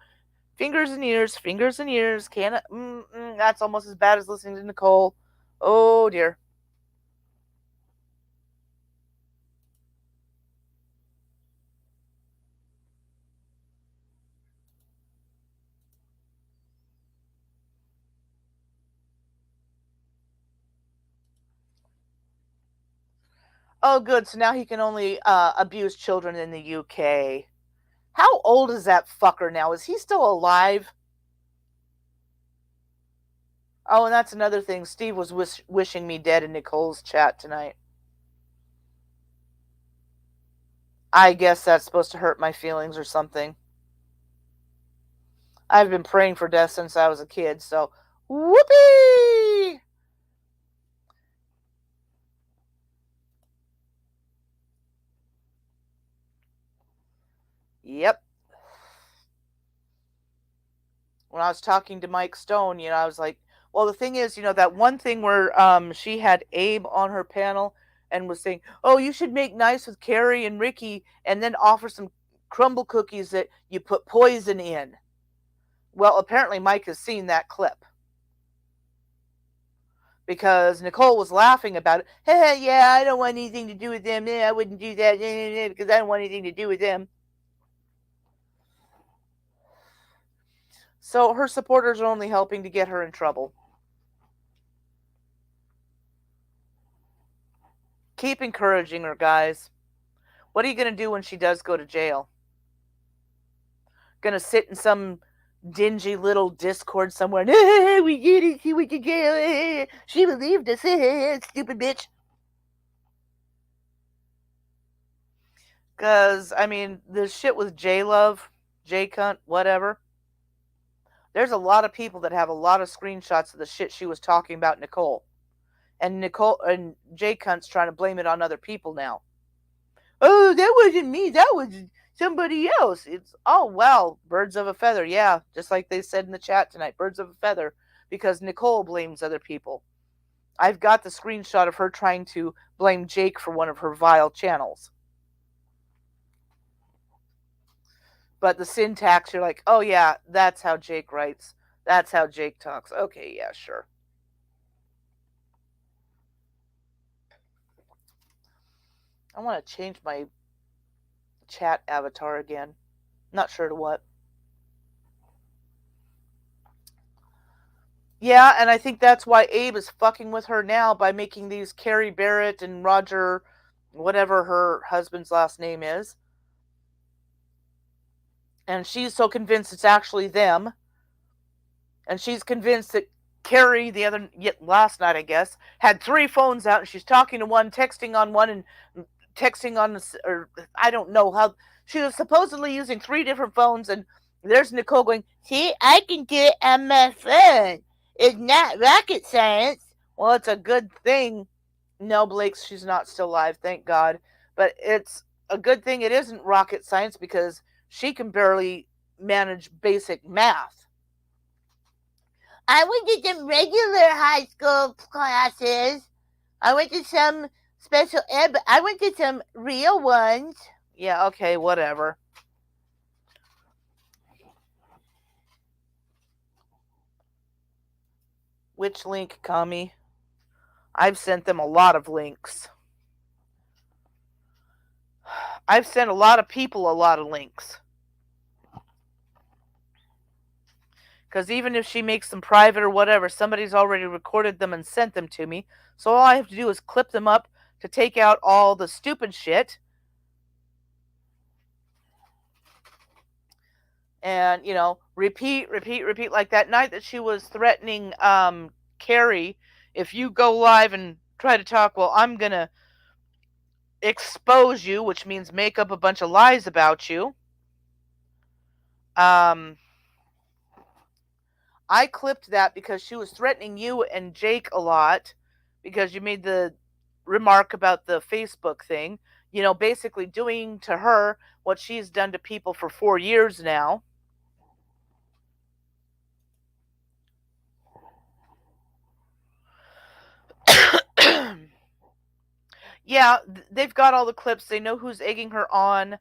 fingers and ears, fingers and ears. Can't. That's almost as bad as listening to Nicole. Oh dear. Oh good. So now he can only abuse children in the UK. How old is that fucker now? Is he still alive? Oh, and that's another thing. Steve was wishing me dead in Nicole's chat tonight. I guess that's supposed to hurt my feelings or something. I've been praying for death since I was a kid, so whoopee! Yep. When I was talking to Mike Stone, I was like, well, the thing is, that one thing where she had Abe on her panel and was saying, oh, you should make nice with Carrie and Ricky and then offer some crumble cookies that you put poison in. Well, apparently Mike has seen that clip because Nicole was laughing about it. Hey, yeah, I don't want anything to do with them. I wouldn't do that because I don't want anything to do with them. So her supporters are only helping to get her in trouble. Keep encouraging her, guys. What are you going to do when she does go to jail? Going to sit in some dingy little Discord somewhere? We get it. She went to jail. She believed us. Stupid bitch. Because, I mean, the shit with J Love, J Cunt, whatever. There's a lot of people that have a lot of screenshots of the shit she was talking about Nicole. And Nicole and J Cunt's trying to blame it on other people now. Oh, that wasn't me. That was somebody else. It's, oh, well, birds of a feather. Yeah, just like they said in the chat tonight, birds of a feather, because Nicole blames other people. I've got the screenshot of her trying to blame Jake for one of her vile channels. But the syntax, you're like, oh yeah, that's how Jake writes. That's how Jake talks. Okay, yeah, sure. I want to change my chat avatar again. Not sure to what. Yeah, and I think that's why Abe is fucking with her now by making these Carrie Barrett and Roger, whatever her husband's last name is. And she's so convinced it's actually them. And she's convinced that Carrie, the other, last night, I guess, had 3 phones out and she's talking to one, texting on one, and texting on the, or I don't know how, she was supposedly using 3 different phones, and there's Nicole going, see, I can do it on my phone. It's not rocket science. well, it's a good thing. No, Blake, she's not still alive, thank God. But it's a good thing it isn't rocket science because she can barely manage basic math. I went to some regular high school classes. I went to some special ed, but I went to some real ones. Yeah, okay, whatever. Which link, Kami? I've sent them a lot of links. I've sent a lot of people a lot of links. Because even if she makes them private or whatever, somebody's already recorded them and sent them to me. So all I have to do is clip them up to take out all the stupid shit. And, repeat like that night that she was threatening Carrie, if you go live and try to talk, well, I'm going to expose you, which means make up a bunch of lies about you. I clipped that because she was threatening you and Jake a lot because you made the remark about the Facebook thing, basically doing to her what she's done to people for 4 years now. Yeah, they've got all the clips. They know who's egging her on.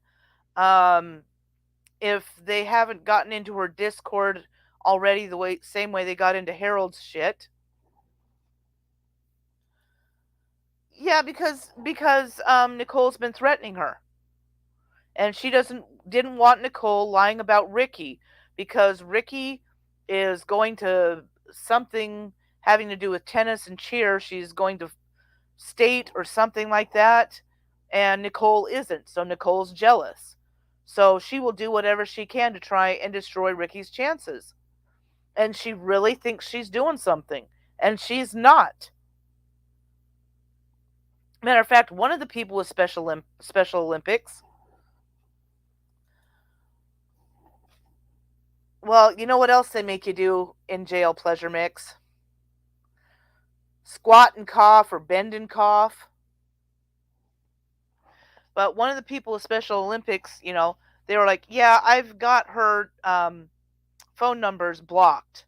If they haven't gotten into her Discord already, the same way they got into Harold's shit. Yeah, because Nicole's been threatening her, and she didn't want Nicole lying about Ricky because Ricky is going to something having to do with tennis and cheer. She's going to state or something like that, and Nicole isn't. So Nicole's jealous. So she will do whatever she can to try and destroy Ricky's chances. And she really thinks she's doing something, and she's not. Matter of fact, one of the people with Special Olympics. Well, you know what else they make you do in jail, Pleasure Mix? Squat and cough or bend and cough. But one of the people with Special Olympics, they were like, yeah, I've got her phone numbers blocked.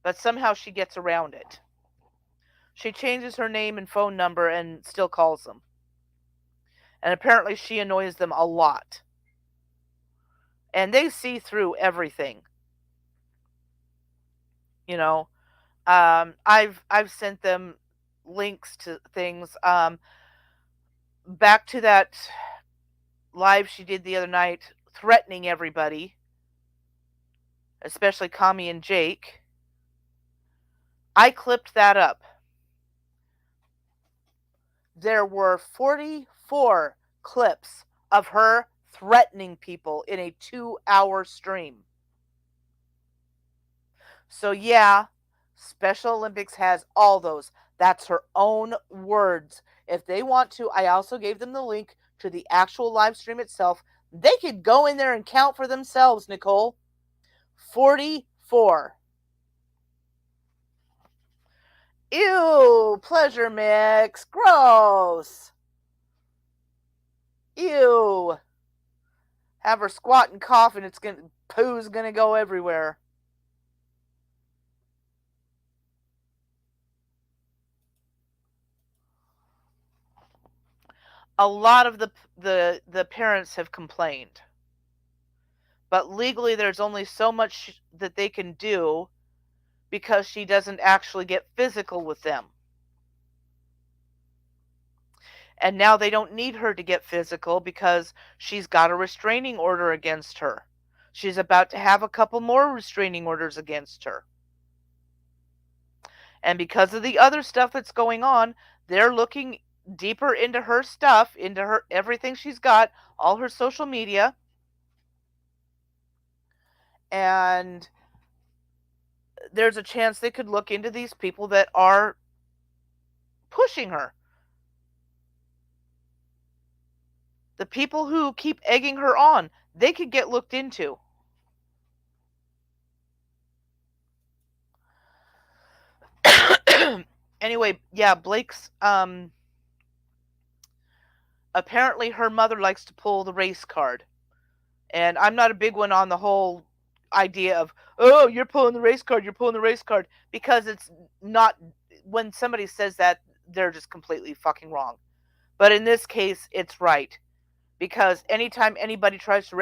But somehow she gets around it. She changes her name and phone number and still calls them. And apparently she annoys them a lot. And they see through everything. I've sent them links to things. Back to that live she did the other night, threatening everybody, especially Kami and Jake. I clipped that up. There were 44 clips of her threatening people in a 2-hour stream. So yeah, Special Olympics has all those. That's her own words. If they want to, I also gave them the link to the actual live stream itself. They could go in there and count for themselves, Nicole. 44. Ew, Pleasure Mix. Gross. Ew. Have her squat and cough, and poo's gonna go everywhere. A lot of the parents have complained, but legally there's only so much that they can do because she doesn't actually get physical with them. And now they don't need her to get physical because she's got a restraining order against her. She's about to have a couple more restraining orders against her. And because of the other stuff that's going on, they're looking deeper into her stuff, into her everything she's got, all her social media, and there's a chance they could look into these people that are pushing her. The people who keep egging her on, they could get looked into. Anyway, yeah, Blake's apparently her mother likes to pull the race card. And I'm not a big one on the whole idea of, oh, you're pulling the race card, you're pulling the race card, because it's not, when somebody says that, they're just completely fucking wrong. But in this case, it's right. Because anytime anybody tries to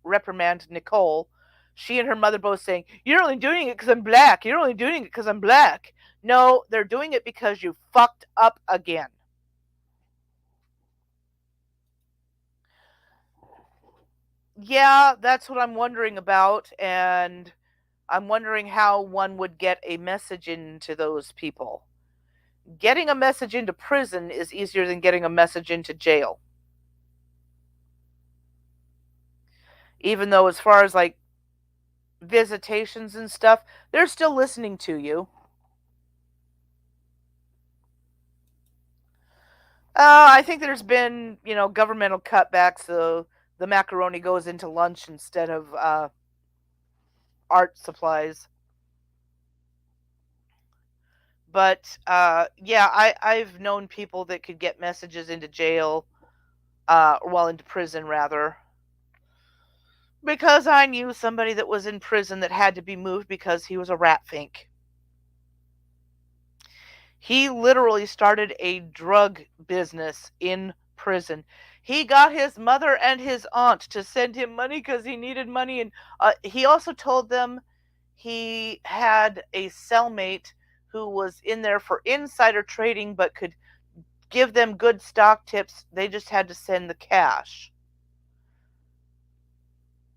reprimand Nicole, she and her mother both saying, you're only doing it because I'm black, you're only doing it because I'm black. No, they're doing it because you fucked up again. Yeah, that's what I'm wondering about, and I'm wondering how one would get a message into those people. Getting a message into prison is easier than getting a message into jail. Even though, as far as like visitations and stuff, they're still listening to you. I think there's been, governmental cutbacks, so the macaroni goes into lunch instead of art supplies. But yeah, I've known people that could get messages into jail, well, into prison rather, because I knew somebody that was in prison that had to be moved because he was a rat fink. He literally started a drug business in prison. He got his mother and his aunt to send him money because he needed money, and he also told them he had a cellmate who was in there for insider trading but could give them good stock tips. They just had to send the cash.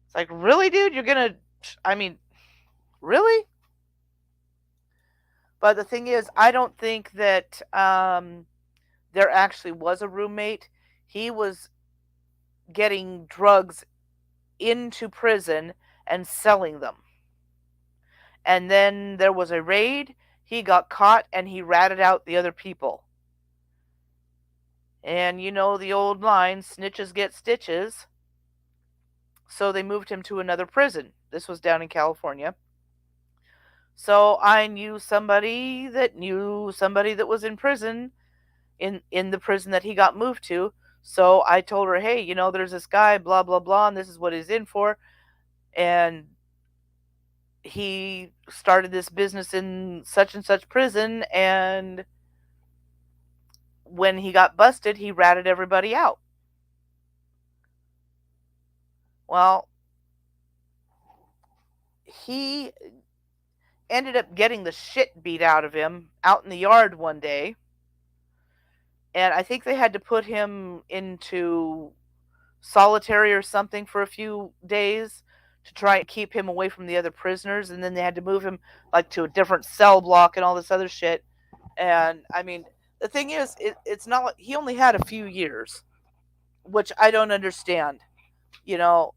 It's like, really, dude? I mean, really? But the thing is, I don't think that there actually was a roommate. He was getting drugs into prison and selling them. And then there was a raid. He got caught and he ratted out the other people. And you know the old line, snitches get stitches. So they moved him to another prison. This was down in California. So I knew somebody that was in prison, in the prison that he got moved to. So I told her, hey, there's this guy, blah blah blah, and this is what he's in for. And he started this business in such and such prison, and when he got busted, he ratted everybody out. Well, he ended up getting the shit beat out of him out in the yard one day. And I think they had to put him into solitary or something for a few days to try and keep him away from the other prisoners. And then they had to move him like to a different cell block and all this other shit. And I mean, the thing is, it's not like he only had a few years, which I don't understand. You know,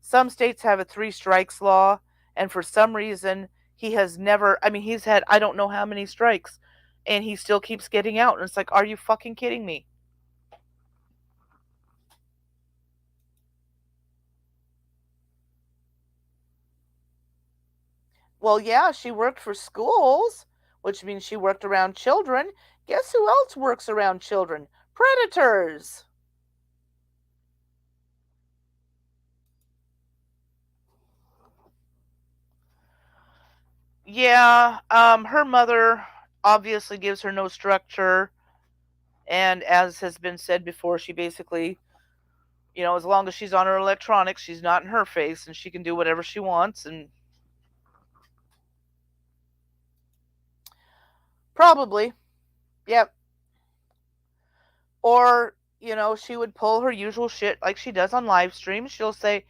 some states have a three strikes law, and for some reason, he has never, I mean, he's had, I don't know how many strikes, and he still keeps getting out. And it's like, are you fucking kidding me? Well, yeah, she worked for schools, which means she worked around children. Guess who else works around children? Predators. Yeah, her mother obviously gives her no structure, and as has been said before, she basically, as long as she's on her electronics, she's not in her face, and she can do whatever she wants, and probably, yep. Or, she would pull her usual shit like she does on live streams. She'll say,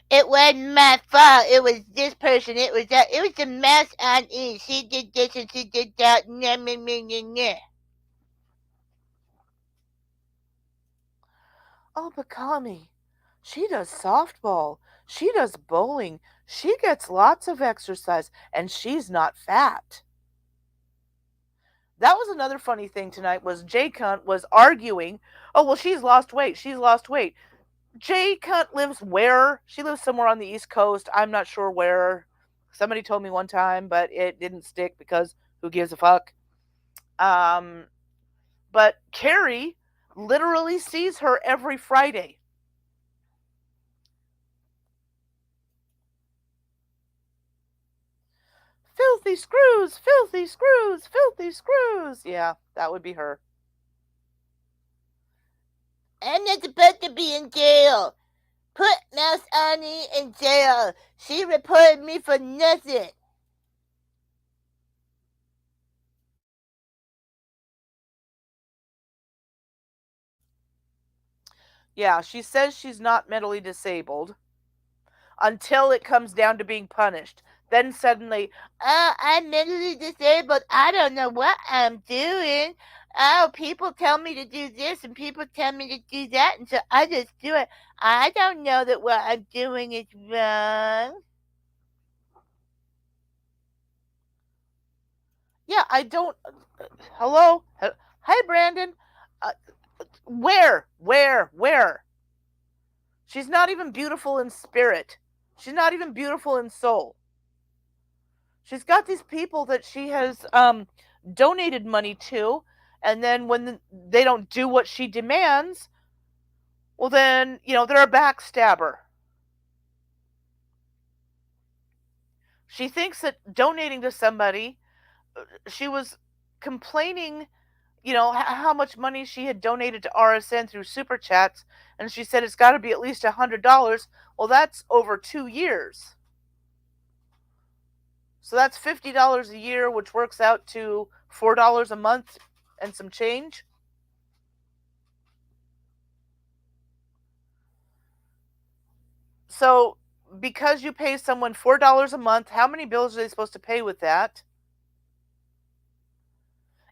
It wasn't my fault. It was this person. It was that. It was the mess on E. She did this and she did that. Nah, nah, nah, nah, nah. "Oh, but Kami, she does softball. She does bowling. She gets lots of exercise, and she's not fat." That was another funny thing tonight was Jay Cunt was arguing, "Oh, well, she's lost weight. She's lost weight." Jay Cunt lives where? She lives somewhere on the East Coast. I'm not sure where. Somebody told me one time, but it didn't stick because who gives a fuck? Um, but Carrie literally sees her every Friday. Filthy screws, filthy screws, filthy screws. Yeah, that would be her. I'm not supposed to be in jail. Put Mouse Annie in jail. She reported me for nothing. Yeah, she says she's not mentally disabled until it comes down to being punished. Then suddenly, Oh, I'm mentally disabled. I don't know what I'm doing. Oh, people tell me to do this and people tell me to do that, and so I just do it. I don't know that what I'm doing is wrong. yeah, I don't. Hello? Hi, Brandon. Uh, where? She's not even beautiful in spirit. She's not even beautiful in soul. She's got these people that she has donated money to, and then when they don't do what she demands, well, then, they're a backstabber. She thinks that donating to somebody, she was complaining, how much money she had donated to RSN through super chats, and she said it's got to be at least $100. Well, that's over 2 years. So that's $50 a year, which works out to $4 a month and some change. So because you pay someone $4 a month, how many bills are they supposed to pay with that?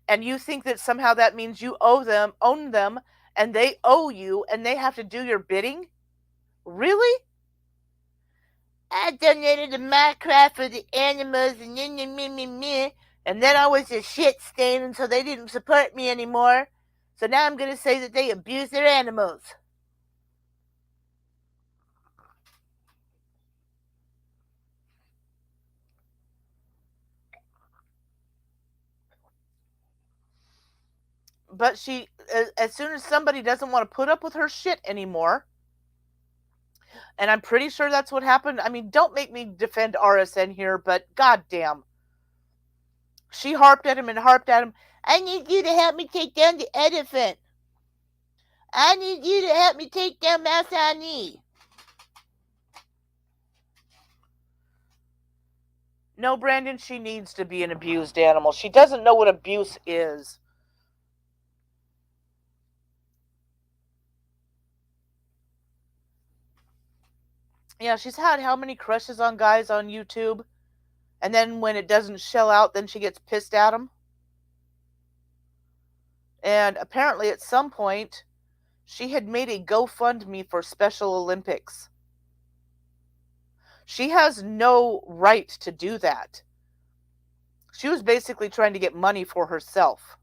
And you think that somehow that means you own them, and they owe you, and they have to do your bidding? Really? I donated to Minecraft for the animals and and then I was a shit stain, and so they didn't support me anymore. So now I'm gonna say that they abuse their animals. But as soon as somebody doesn't want to put up with her shit anymore, and I'm pretty sure that's what happened. I mean, don't make me defend RSN here, but goddamn, she harped at him and harped at him. I need you to help me take down the elephant. I need you to help me take down Mouse Annie. No, Brandon, she needs to be an abused animal. She doesn't know what abuse is. Yeah, she's had how many crushes on guys on YouTube? And then when it doesn't shell out, then she gets pissed at them. And apparently at some point, she had made a GoFundMe for Special Olympics. She has no right to do that. She was basically trying to get money for herself.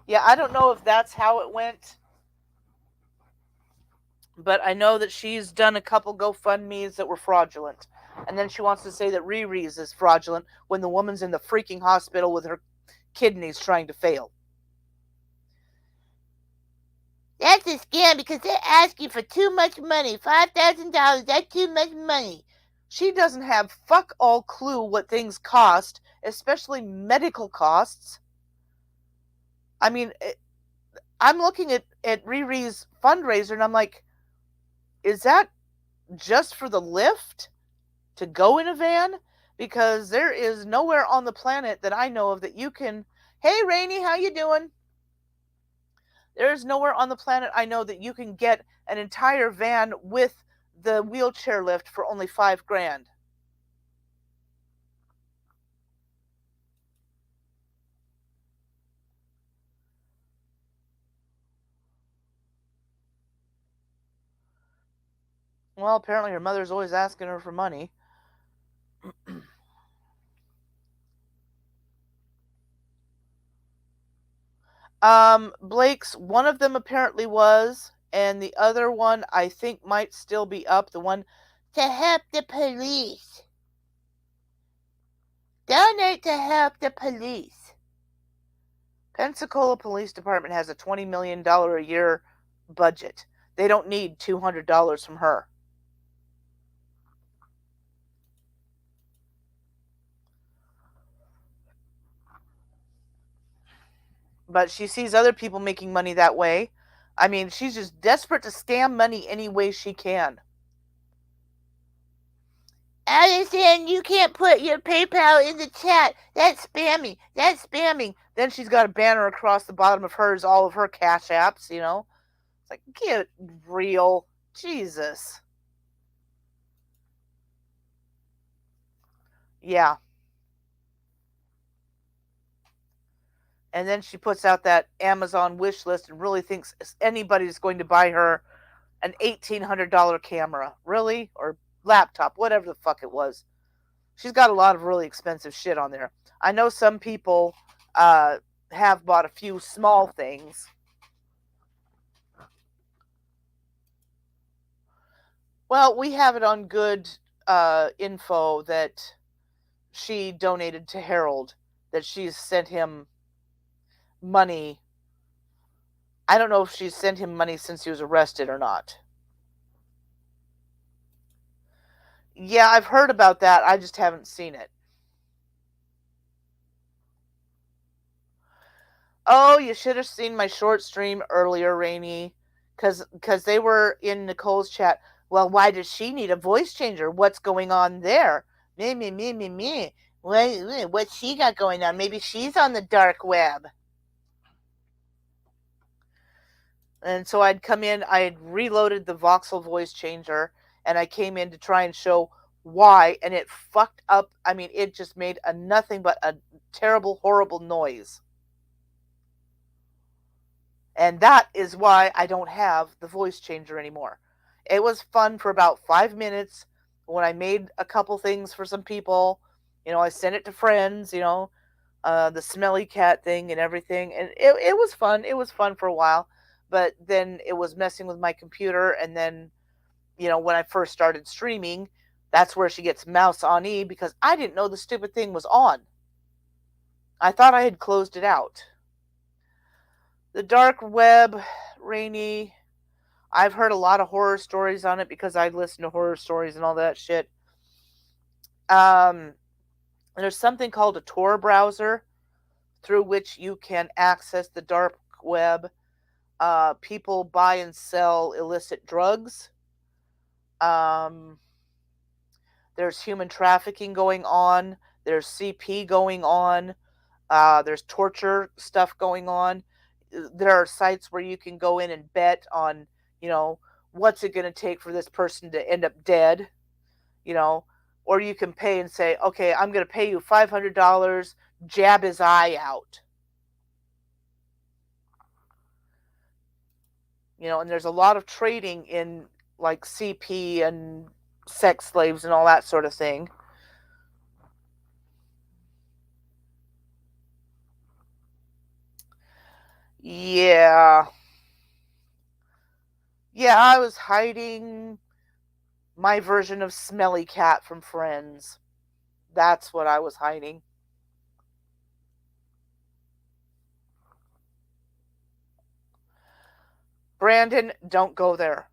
Yeah, I don't know if that's how it went, but I know that she's done a couple GoFundMes that were fraudulent. And then she wants to say that Riri's is fraudulent when the woman's in the freaking hospital with her kidneys trying to fail. That's a scam because they're asking for too much money. $5,000, that's too much money. She doesn't have fuck all clue what things cost, especially medical costs. I mean, I'm looking at Riri's fundraiser and I'm like, is that just for the lift to go in a van? Because there is nowhere on the planet that I know of that you can, hey Rainy, how you doing? There is nowhere on the planet I know that you can get an entire van with the wheelchair lift for only $5,000. Well, apparently her mother's always asking her for money. Blake's, one of them apparently was, and the other one I think might still be up. The one To help the police. Donate to help the police. Pensacola Police Department has a $20 million a year budget. They don't need $200 from her. But she sees other people making money that way. I mean, she's just desperate to scam money any way she can. Addison, you can't put your PayPal in the chat. That's spammy. That's spamming. Then she's got a banner across the bottom of hers, all of her cash apps, you know. It's like, get real. Jesus. Yeah. And then she puts out that Amazon wish list and really thinks anybody's going to buy her an $1,800 camera. Really? Or laptop, whatever the fuck it was. She's got a lot of really expensive shit on there. I know some people have bought a few small things. Well, we have it on good info that she donated to Harold, that she's sent him money. I don't know if she's sent him money since he was arrested or not. Yeah, I've heard about that. I just haven't seen it. Oh, you should have seen my short stream earlier, Rainy, because they were in Nicole's chat. Well, why does she need a voice changer? What's going on there? Me. What's she got going on? Maybe she's on the dark web. And so I'd come in, I had reloaded the Voxal voice changer, and I came in to try and show why, and it fucked up. I mean, it just made a nothing but a terrible, horrible noise. And that is why I don't have the voice changer anymore. It was fun for about 5 minutes when I made a couple things for some people. You know, I sent it to friends, you know, the smelly cat thing and everything. And it was fun. It was fun for a while. But then it was messing with my computer. And then, you know, when I first started streaming, that's where she gets mouse on E because I didn't know the stupid thing was on. I thought I had closed it out. The dark web, Rainy. I've heard a lot of horror stories on it because I listen to horror stories and all that shit. There's something called a Tor browser through which you can access the dark web. People buy and sell illicit drugs. There's human trafficking going on. There's CP going on. There's torture stuff going on. There are sites where you can go in and bet on, you know, what's it going to take for this person to end up dead, you know, or you can pay and say, okay, I'm going to pay you $500, jab his eye out. You know, and there's a lot of trading in like CP and sex slaves and all that sort of thing. Yeah. Yeah, I was hiding my version of Smelly Cat from Friends. That's what I was hiding. Brandon, don't go there.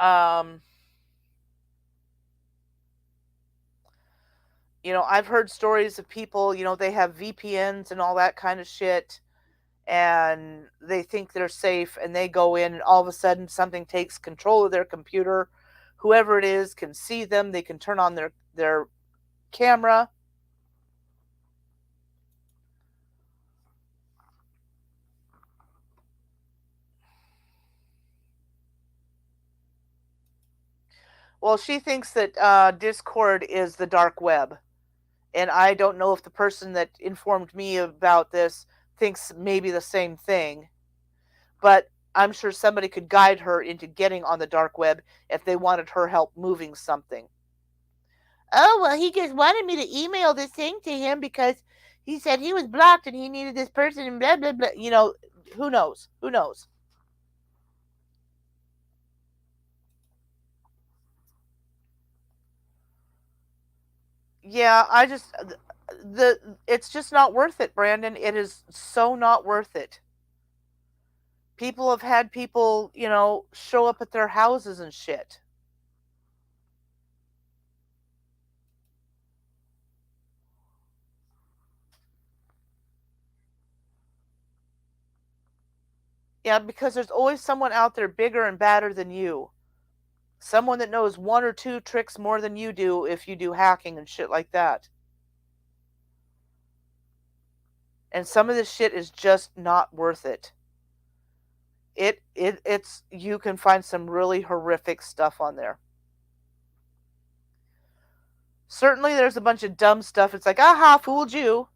Um, I've heard stories of people, they have VPNs and all that kind of shit, and they think they're safe, and they go in, and all of a sudden something takes control of their computer. Whoever it is can see them. They can turn on their camera. Well, she thinks that Discord is the dark web. And I don't know if the person that informed me about this thinks maybe the same thing, but I'm sure somebody could guide her into getting on the dark web if they wanted her help moving something. Oh, well, he just wanted me to email this thing to him because he said he was blocked and he needed this person and blah, blah, blah. Who knows? Who knows? Yeah, I just the it's just not worth it, Brandon. It is so not worth it. People have had people, show up at their houses and shit. Yeah, because there's always someone out there bigger and badder than you. Someone that knows one or two tricks more than you do if you do hacking and shit like that. And some of this shit is just not worth it. It's you can find some really horrific stuff on there. Certainly there's a bunch of dumb stuff. It's like, aha, fooled you.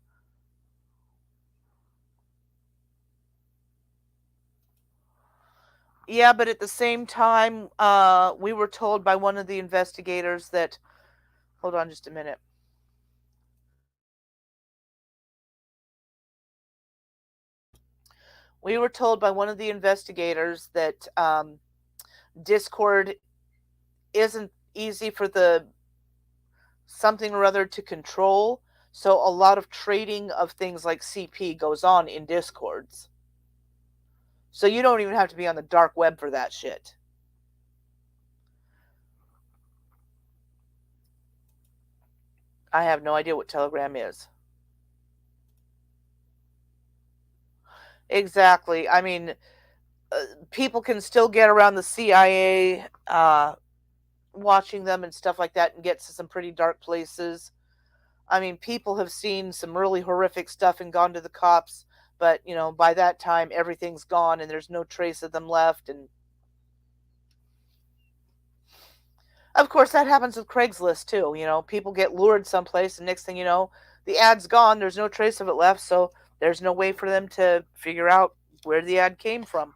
Yeah, but at the same time, we were told by one of the investigators that, hold on just a minute. We were told by one of the investigators that Discord isn't easy for the something or other to control. So a lot of trading of things like CP goes on in Discords. So you don't even have to be on the dark web for that shit. I have no idea what Telegram is. Exactly. I mean, people can still get around the CIA watching them and stuff like that and get to some pretty dark places. I mean, people have seen some really horrific stuff and gone to the cops, but by that time everything's gone and there's no trace of them left. And of course, that happens with Craigslist too. People get lured someplace, and next thing you know, the ad's gone. There's no trace of it left, so there's no way for them to figure out where the ad came from.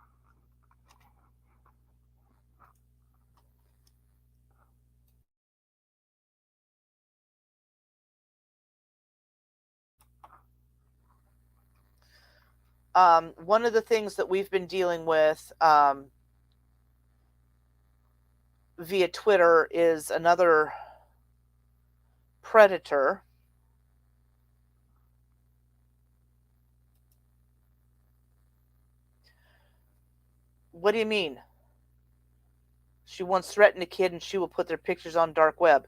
One of the things that we've been dealing with via Twitter is another predator. What do you mean? She once threatened a kid and she will put their pictures on dark web.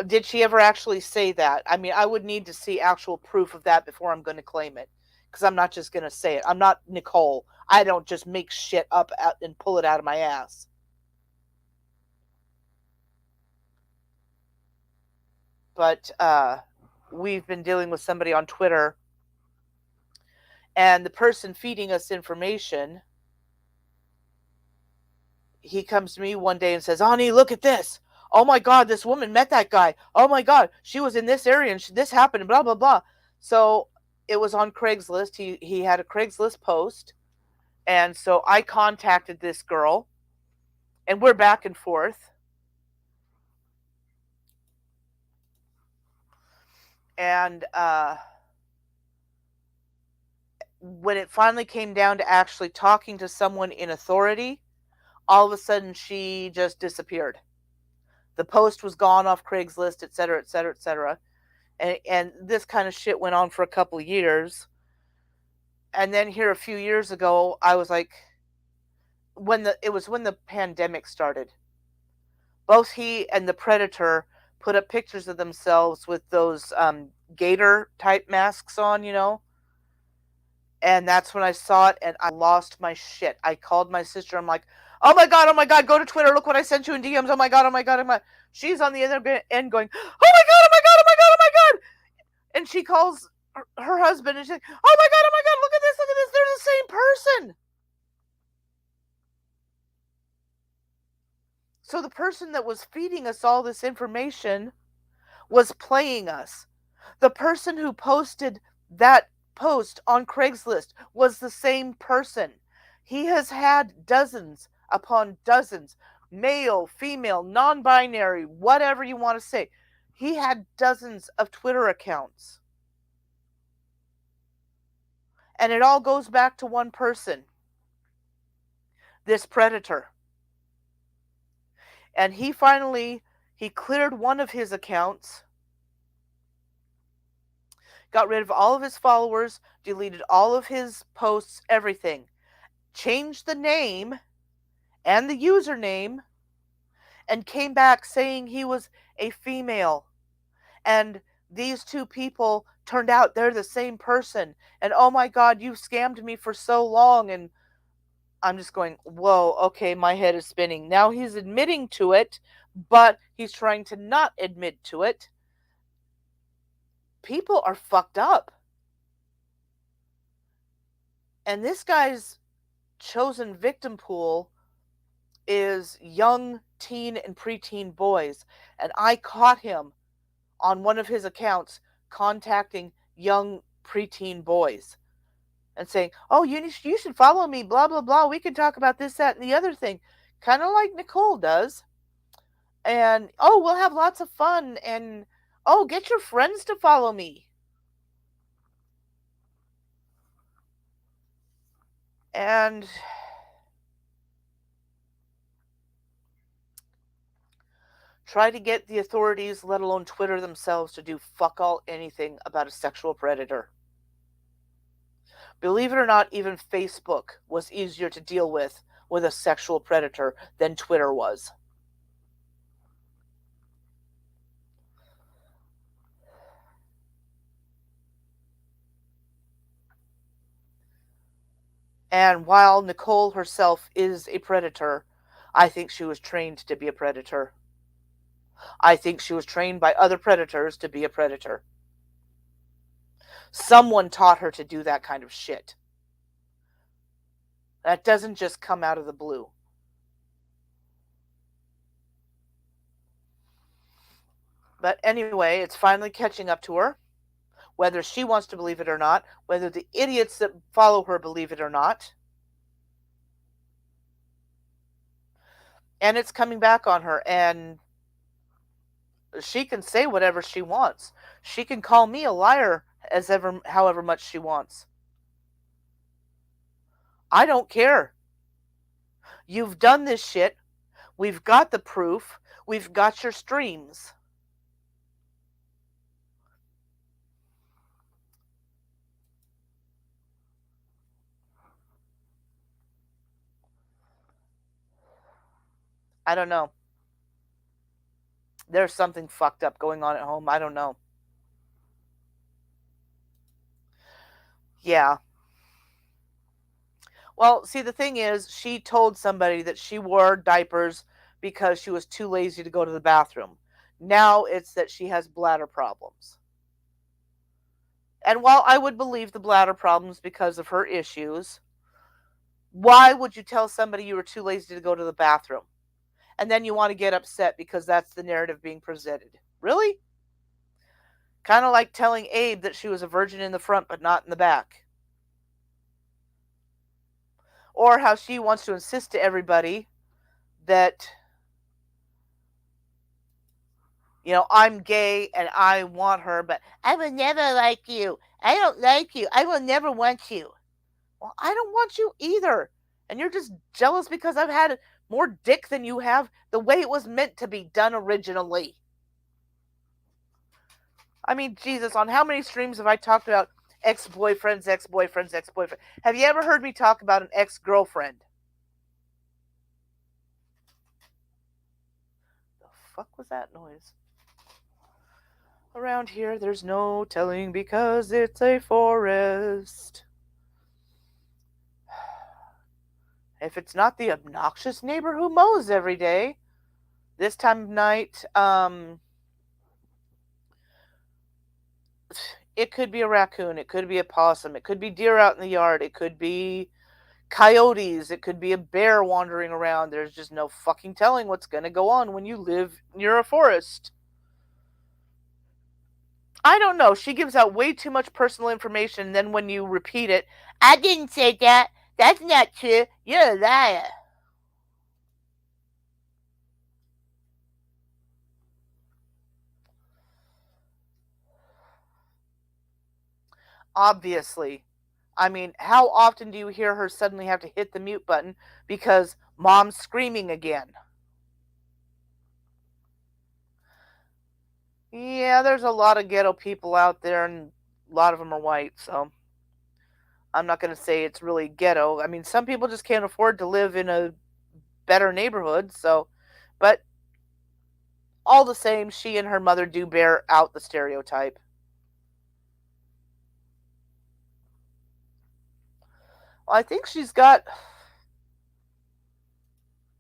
Did she ever actually say that? I mean, I would need to see actual proof of that before I'm going to claim it. Because I'm not just going to say it. I'm not Nicole. I don't just make shit up and pull it out of my ass. But we've been dealing with somebody on Twitter, and the person feeding us information, he comes to me one day and says, Ani, look at this. Oh my God, this woman met that guy. Oh my God, she was in this area and this happened, and blah, blah, blah. So it was on Craigslist. He had a Craigslist post. And so I contacted this girl, and we're back and forth. And when it finally came down to actually talking to someone in authority, all of a sudden she just disappeared. The post was gone off Craigslist, et cetera, et cetera, et cetera. And this kind of shit went on for a couple of years. And then here a few years ago, I was like, when the pandemic started, both he and the predator put up pictures of themselves with those gator type masks on, And that's when I saw it and I lost my shit. I called my sister. I'm like, oh my God, go to Twitter. Look what I sent you in DMs. Oh my God, oh my God, oh my. She's on the other end going, oh my God, oh my God, oh my God, oh my God. And she calls her husband and she's like, oh my God, look at this. They're the same person. So the person that was feeding us all this information was playing us. The person who posted that post on Craigslist was the same person. He has had dozens upon dozens, male, female, non binary, whatever you want to say. He had dozens of Twitter accounts. And it all goes back to one person, this predator. And he cleared one of his accounts, got rid of all of his followers, deleted all of his posts, everything. Changed the name and the username and came back saying he was a female. And these two people turned out they're the same person. And oh my God, you scammed me for so long. And I'm just going, whoa, okay, my head is spinning. Now he's admitting to it, but he's trying to not admit to it. People are fucked up. And this guy's chosen victim pool is young teen and preteen boys. And I caught him on one of his accounts contacting young preteen boys and saying, oh, you should follow me, blah, blah, blah. We can talk about this, that, and the other thing. Kind of like Nicole does. And, oh, we'll have lots of fun. And, oh, get your friends to follow me. And try to get the authorities, let alone Twitter themselves, to do fuck all anything about a sexual predator. Believe it or not, even Facebook was easier to deal with a sexual predator than Twitter was. And while Nicole herself is a predator, I think she was trained to be a predator. I think she was trained by other predators to be a predator. Someone taught her to do that kind of shit. That doesn't just come out of the blue. But anyway, it's finally catching up to her, whether she wants to believe it or not, whether the idiots that follow her believe it or not. And it's coming back on her, and she can say whatever she wants. She can call me a liar however much she wants. I don't care. You've done this shit. We've got the proof. We've got your streams. I don't know. There's something fucked up going on at home. I don't know. Yeah. Well, see, the thing is, she told somebody that she wore diapers because she was too lazy to go to the bathroom. Now it's that she has bladder problems. And while I would believe the bladder problems because of her issues, why would you tell somebody you were too lazy to go to the bathroom? And then you want to get upset because that's the narrative being presented. Really? Kind of like telling Abe that she was a virgin in the front but not in the back. Or how she wants to insist to everybody that, I'm gay and I want her, but I will never like you. I don't like you. I will never want you. Well, I don't want you either. And you're just jealous because I've had more dick than you have the way it was meant to be done originally. I mean, Jesus, on how many streams have I talked about ex-boyfriends? Have you ever heard me talk about an ex-girlfriend? The fuck was that noise? Around here, there's no telling because it's a forest. If it's not the obnoxious neighbor who mows every day, this time of night, it could be a raccoon, it could be a possum, it could be deer out in the yard, it could be coyotes, it could be a bear wandering around. There's just no fucking telling what's going to go on when you live near a forest. I don't know. She gives out way too much personal information, and then when you repeat it, I didn't say that. That's not true. You're a liar. obviously. I mean, how often do you hear her suddenly have to hit the mute button because mom's screaming again? Yeah, there's a lot of ghetto people out there, and a lot of them are white, so I'm not going to say it's really ghetto. I mean, some people just can't afford to live in a better neighborhood, so, but all the same, she and her mother do bear out the stereotype. Well, I think she's got.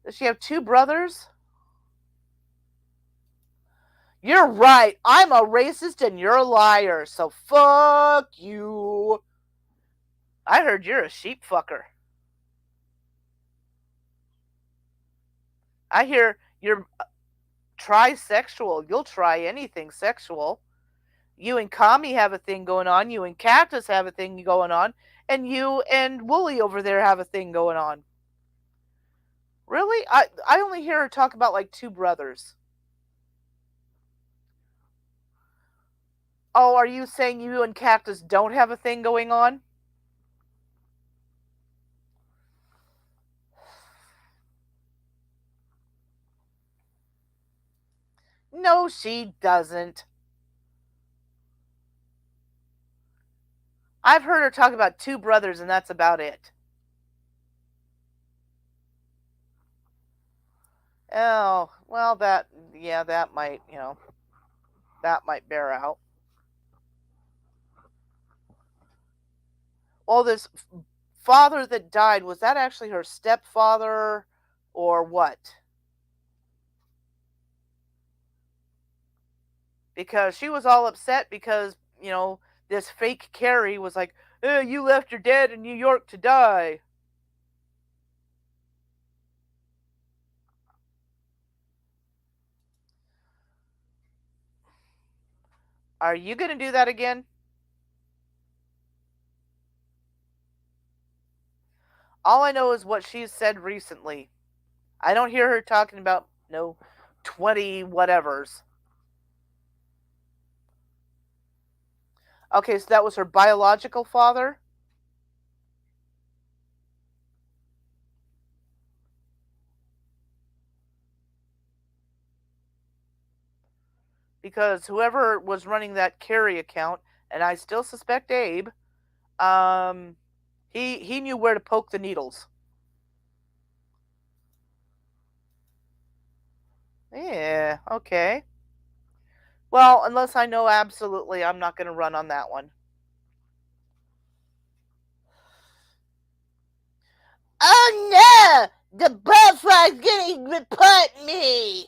Does she have two brothers? You're right. I'm a racist and you're a liar, so fuck you. I heard you're a sheep fucker. I hear you're trisexual. You'll try anything sexual. You and Kami have a thing going on. You and Cactus have a thing going on. And you and Wooly over there have a thing going on. Really? I only hear her talk about like two brothers. Oh, are you saying you and Cactus don't have a thing going on? No, she doesn't. I've heard her talk about two brothers, and that's about it. Oh, well, that might, that might bear out. Well, this father that died, was that actually her stepfather or what? Because she was all upset because, this fake Carrie was like, you left your dad in New York to die. Are you going to do that again? All I know is what she's said recently. I don't hear her talking about, 20 whatevers. Okay, so that was her biological father? Because whoever was running that Carrie account, and I still suspect Abe, um, he knew where to poke the needles. Yeah, okay. Well, unless I know absolutely, I'm not going to run on that one. Oh no! The butterfly's gonna report me!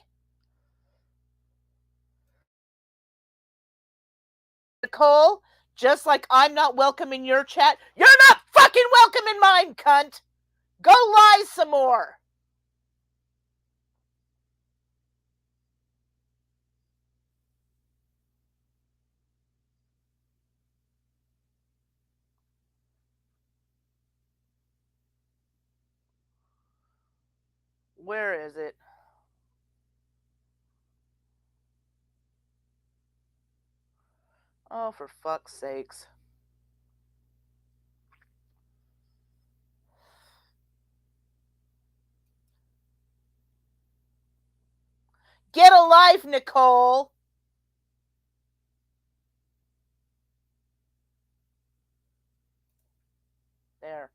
Nicole, just like I'm not welcome in your chat, you're not fucking welcome in mine, cunt! Go lie some more! Where is it? Oh, for fuck's sakes. Get a life, Nicole! There.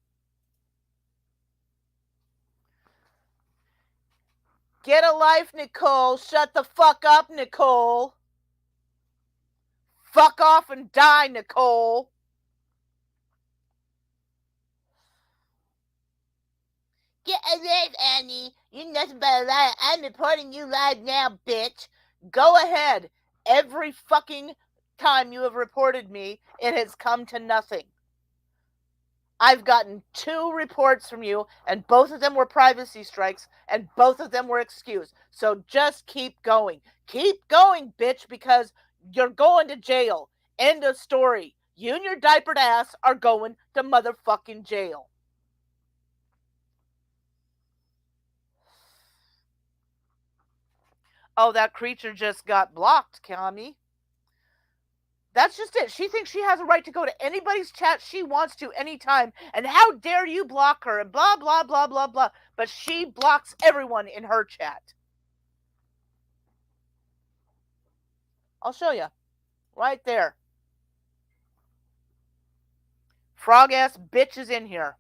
Get a life, Nicole! Shut the fuck up, Nicole! Fuck off and die, Nicole. Get a life, Annie. You nothing but a liar. I'm reporting you live now, bitch. Go ahead. Every fucking time you have reported me, it has come to nothing. I've gotten 2 reports from you, and both of them were privacy strikes, and both of them were excused. So just keep going. Keep going, bitch, because you're going to jail. End of story. You and your diapered ass are going to motherfucking jail. Oh, that creature just got blocked, Kami. That's just it. She thinks she has a right to go to anybody's chat she wants to anytime. And how dare you block her? And blah, blah, blah, blah, blah. But she blocks everyone in her chat. I'll show you. Right there. Frog ass bitch is in here.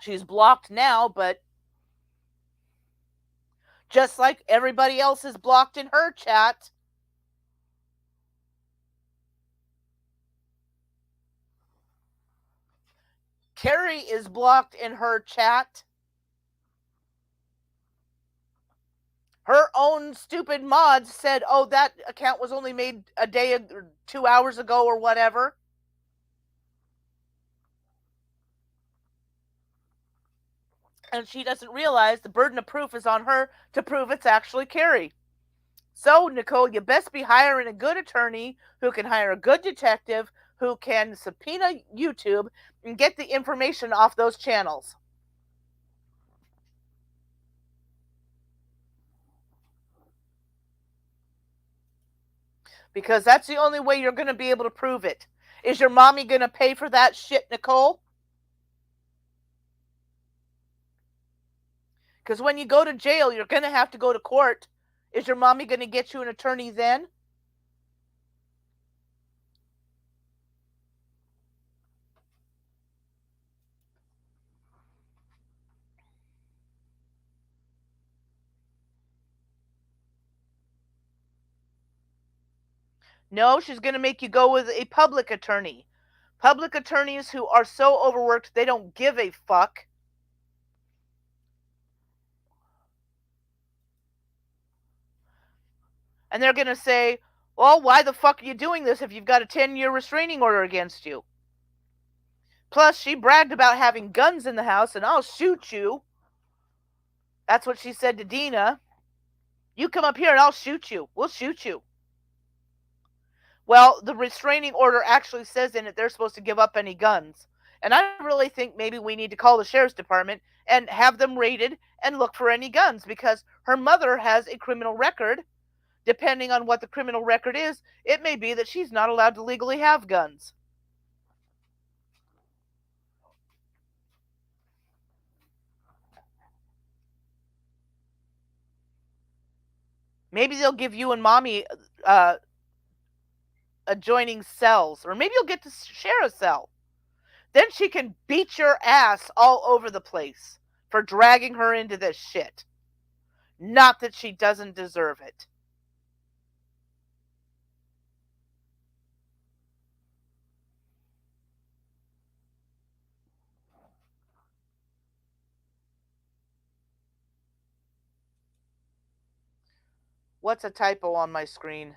She's blocked now, but just like everybody else is blocked in her chat. Carrie is blocked in her chat. Her own stupid mods said, oh, that account was only made a day or 2 hours ago or whatever. And she doesn't realize the burden of proof is on her to prove it's actually Carrie. So, Nicole, you best be hiring a good attorney who can hire a good detective who can subpoena YouTube and get the information off those channels. Because that's the only way you're going to be able to prove it. Is your mommy going to pay for that shit, Nicole? Because when you go to jail, you're going to have to go to court. Is your mommy going to get you an attorney then? No, she's going to make you go with a public attorney. Public attorneys who are so overworked they don't give a fuck. And they're going to say, well, why the fuck are you doing this if you've got a 10-year restraining order against you? Plus, she bragged about having guns in the house, and I'll shoot you. That's what she said to Dina. You come up here and I'll shoot you. We'll shoot you. Well, the restraining order actually says in it they're supposed to give up any guns. And I really think maybe we need to call the sheriff's department and have them raided and look for any guns because her mother has a criminal record. Depending on what the criminal record is, it may be that she's not allowed to legally have guns. Maybe they'll give you and mommy adjoining cells, or maybe you'll get to share a cell. Then she can beat your ass all over the place for dragging her into this shit. Not that she doesn't deserve it. What's a typo on my screen?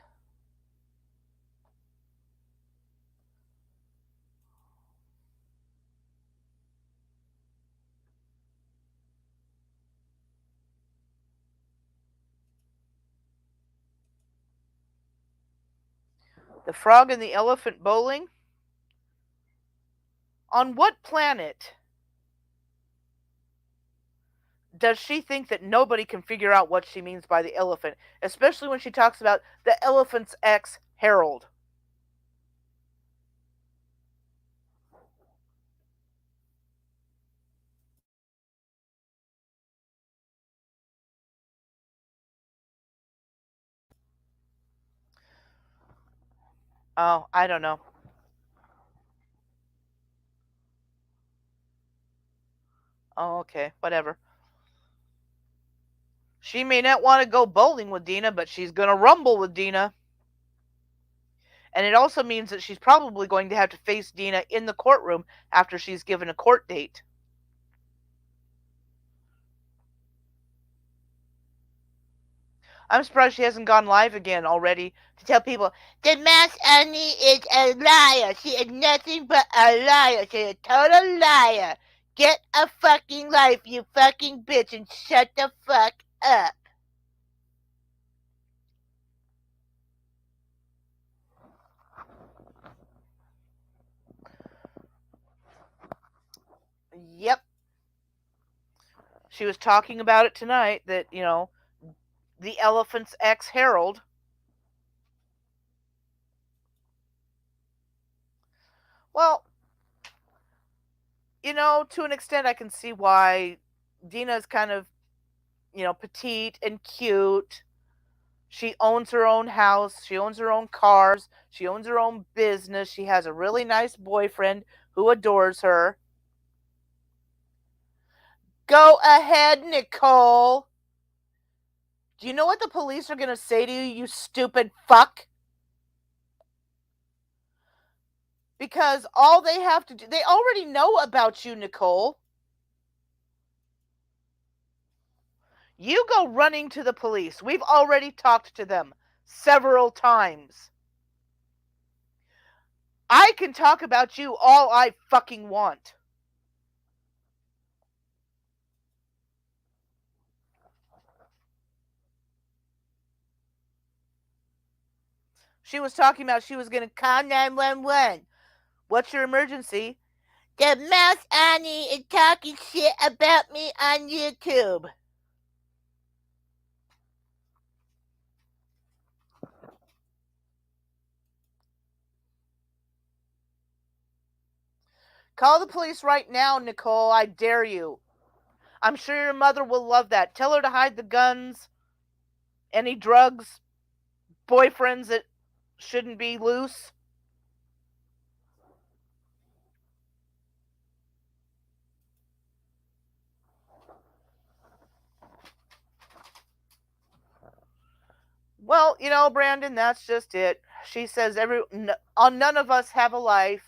The frog and the elephant bowling? On what planet does she think that nobody can figure out what she means by the elephant, especially when she talks about the elephant's ex, Harold? Oh, I don't know. Oh, okay, whatever. She may not want to go bowling with Dina, but she's going to rumble with Dina. And it also means that she's probably going to have to face Dina in the courtroom after she's given a court date. I'm surprised she hasn't gone live again already to tell people the Masked Annie is a liar. She is nothing but a liar. She's a total liar. Get a fucking life, you fucking bitch, and shut the fuck up. Yep. She was talking about it tonight that, the elephant's ex Harold. Well, to an extent, I can see why Dina's kind of, petite and cute. She owns her own house. She owns her own cars. She owns her own business. She has a really nice boyfriend who adores her. Go ahead, Nicole. Do you know what the police are going to say to you, you stupid fuck? Because all they have to do, they already know about you, Nicole. You go running to the police. We've already talked to them several times. I can talk about you all I fucking want. She was talking about she was going to call 911. What's your emergency? The Masked Annie is talking shit about me on YouTube. Call the police right now, Nicole. I dare you. I'm sure your mother will love that. Tell her to hide the guns, any drugs, boyfriends that shouldn't be loose. Well, Brandon, that's just it. She says none of us have a life.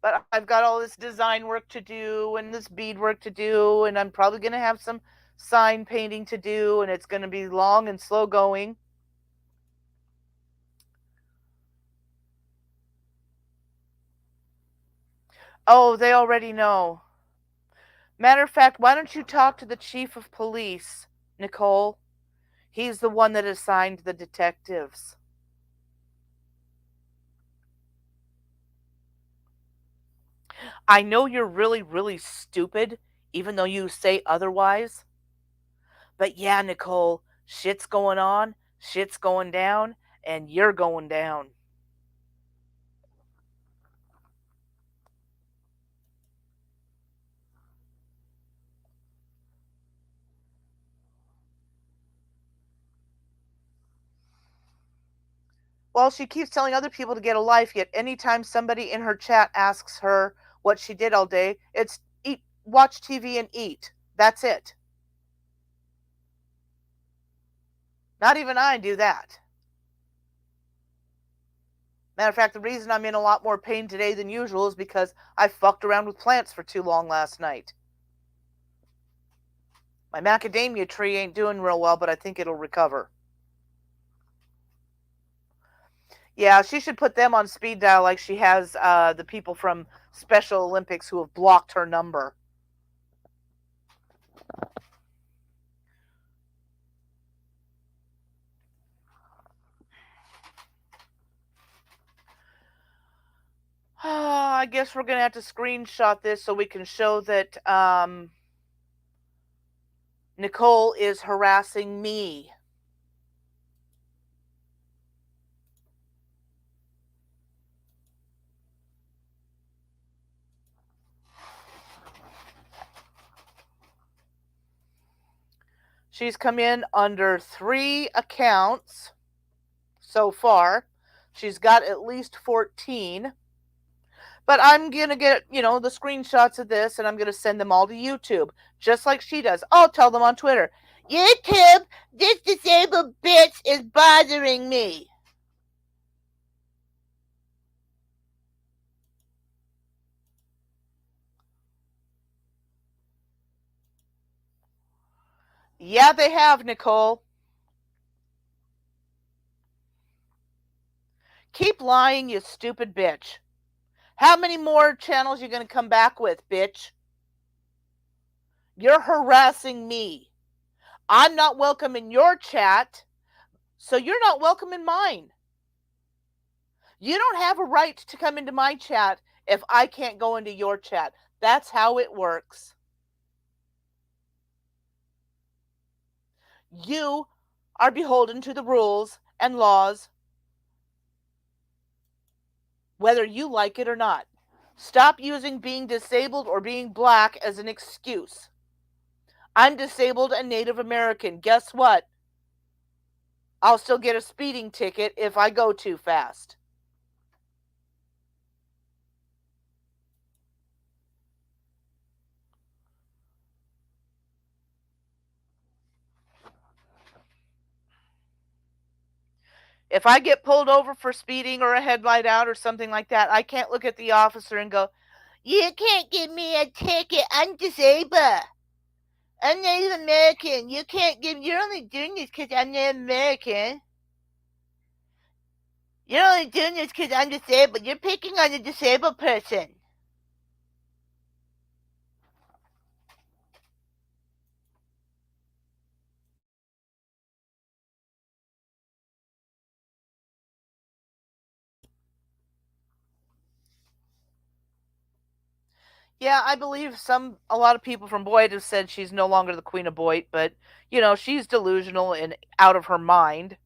But I've got all this design work to do and this bead work to do, and I'm probably going to have some sign painting to do, and it's going to be long and slow going. Oh, they already know. Matter of fact, why don't you talk to the chief of police, Nicole? He's the one that assigned the detectives. I know you're really, really stupid, even though you say otherwise. But yeah, Nicole, shit's going on, shit's going down, and you're going down. Well, she keeps telling other people to get a life, yet anytime somebody in her chat asks her what she did all day, it's eat, watch TV and eat. That's it. Not even I do that. Matter of fact, the reason I'm in a lot more pain today than usual is because I fucked around with plants for too long last night. My macadamia tree ain't doing real well, but I think it'll recover. Yeah, she should put them on speed dial like she has the people from Special Olympics who have blocked her number. I guess we're going to have to screenshot this so we can show that Nicole is harassing me. She's come in under 3 accounts so far. She's got at least 14. But I'm going to get, the screenshots of this and I'm going to send them all to YouTube, just like she does. I'll tell them on Twitter. YouTube, this disabled bitch is bothering me. Yeah, they have, Nicole. Keep lying, you stupid bitch. How many more channels you going to come back with, bitch? You're harassing me. I'm not welcome in your chat, so you're not welcome in mine. You don't have a right to come into my chat if I can't go into your chat. That's how it works. You are beholden to the rules and laws, whether you like it or not. Stop using being disabled or being black as an excuse. I'm disabled and Native American. Guess what? I'll still get a speeding ticket if I go too fast. If I get pulled over for speeding or a headlight out or something like that, I can't look at the officer and go, "You can't give me a ticket. I'm disabled. I'm Native American. You can't give. You're only doing this because I'm Native American. You're only doing this because I'm disabled. You're picking on a disabled person." yeah, I believe a lot of people from Boyd have said she's no longer the Queen of Boyd, but she's delusional and out of her mind,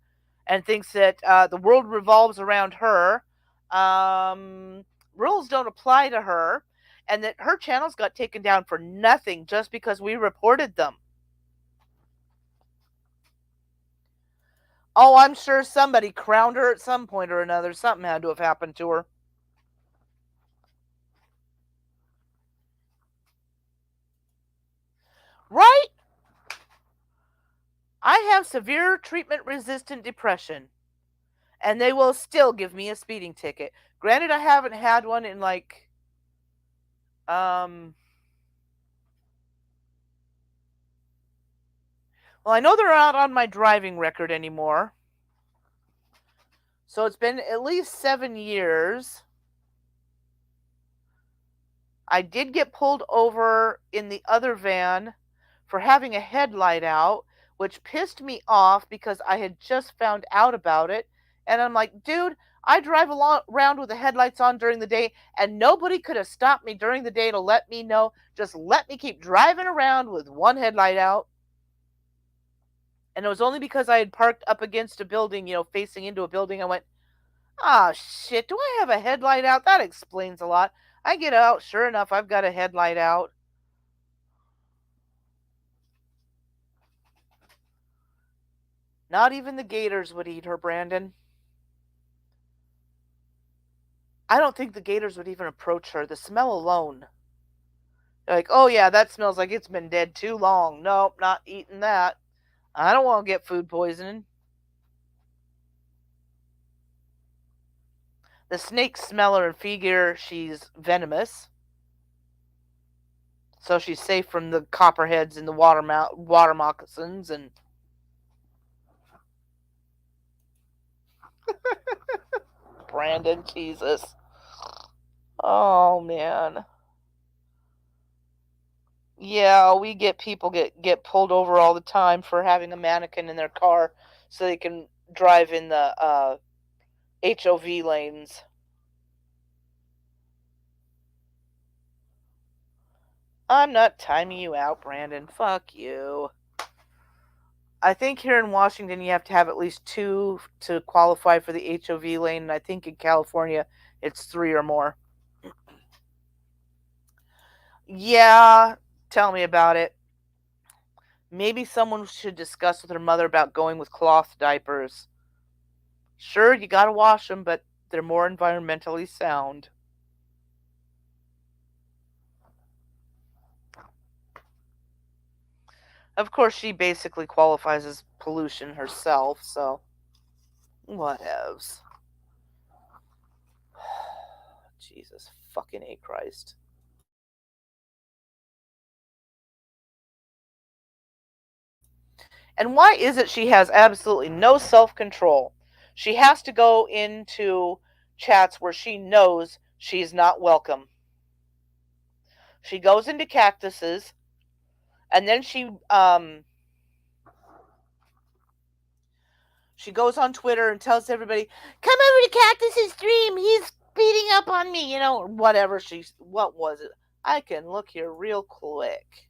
and thinks that the world revolves around her. Um, Rules don't apply to her, and that her channels got taken down for nothing just because we reported them. Oh, I'm sure somebody crowned her at some point or another. Something had to have happened to her. Right? I have severe treatment resistant depression, and they will still give me a speeding ticket. Granted, I haven't had one in um, well, I know they're not on my driving record anymore. So it's been at least 7 years. I did get pulled over in the other van for having a headlight out, which pissed me off because I had just found out about it. And I'm like, dude, I drive around with the headlights on during the day, and nobody could have stopped me during the day to let me know. Just let me keep driving around with one headlight out. And it was only because I had parked up against a building, facing into a building. I went, ah, shit, do I have a headlight out? That explains a lot. I get out, sure enough, I've got a headlight out. Not even the gators would eat her, Brandon. I don't think the gators would even approach her. The smell alone. They're like, oh yeah, that smells like it's been dead too long. Nope, not eating that. I don't want to get food poisoning. The snakes smell her and figure she's venomous. So she's safe from the copperheads and the water moccasins and Brandon, Jesus. Oh man. Yeah, we get people get pulled over all the time for having a mannequin in their car so they can drive in the HOV lanes. I'm not timing you out, Brandon. Fuck you. I think here in Washington you have to have at least two to qualify for the HOV lane, and I think in California it's three or more. Yeah, tell me about it. Maybe someone should discuss with her mother about going with cloth diapers. Sure, you gotta wash them, but they're more environmentally sound. Of course, she basically qualifies as pollution herself, so whatevs. Jesus fucking A Christ. And why is it she has absolutely no self control? She has to go into chats where she knows she's not welcome. She goes into cactuses, and then she goes on Twitter and tells everybody, "Come over to Cactus's stream. He's beating up on me," or whatever what was it? I can look here real quick.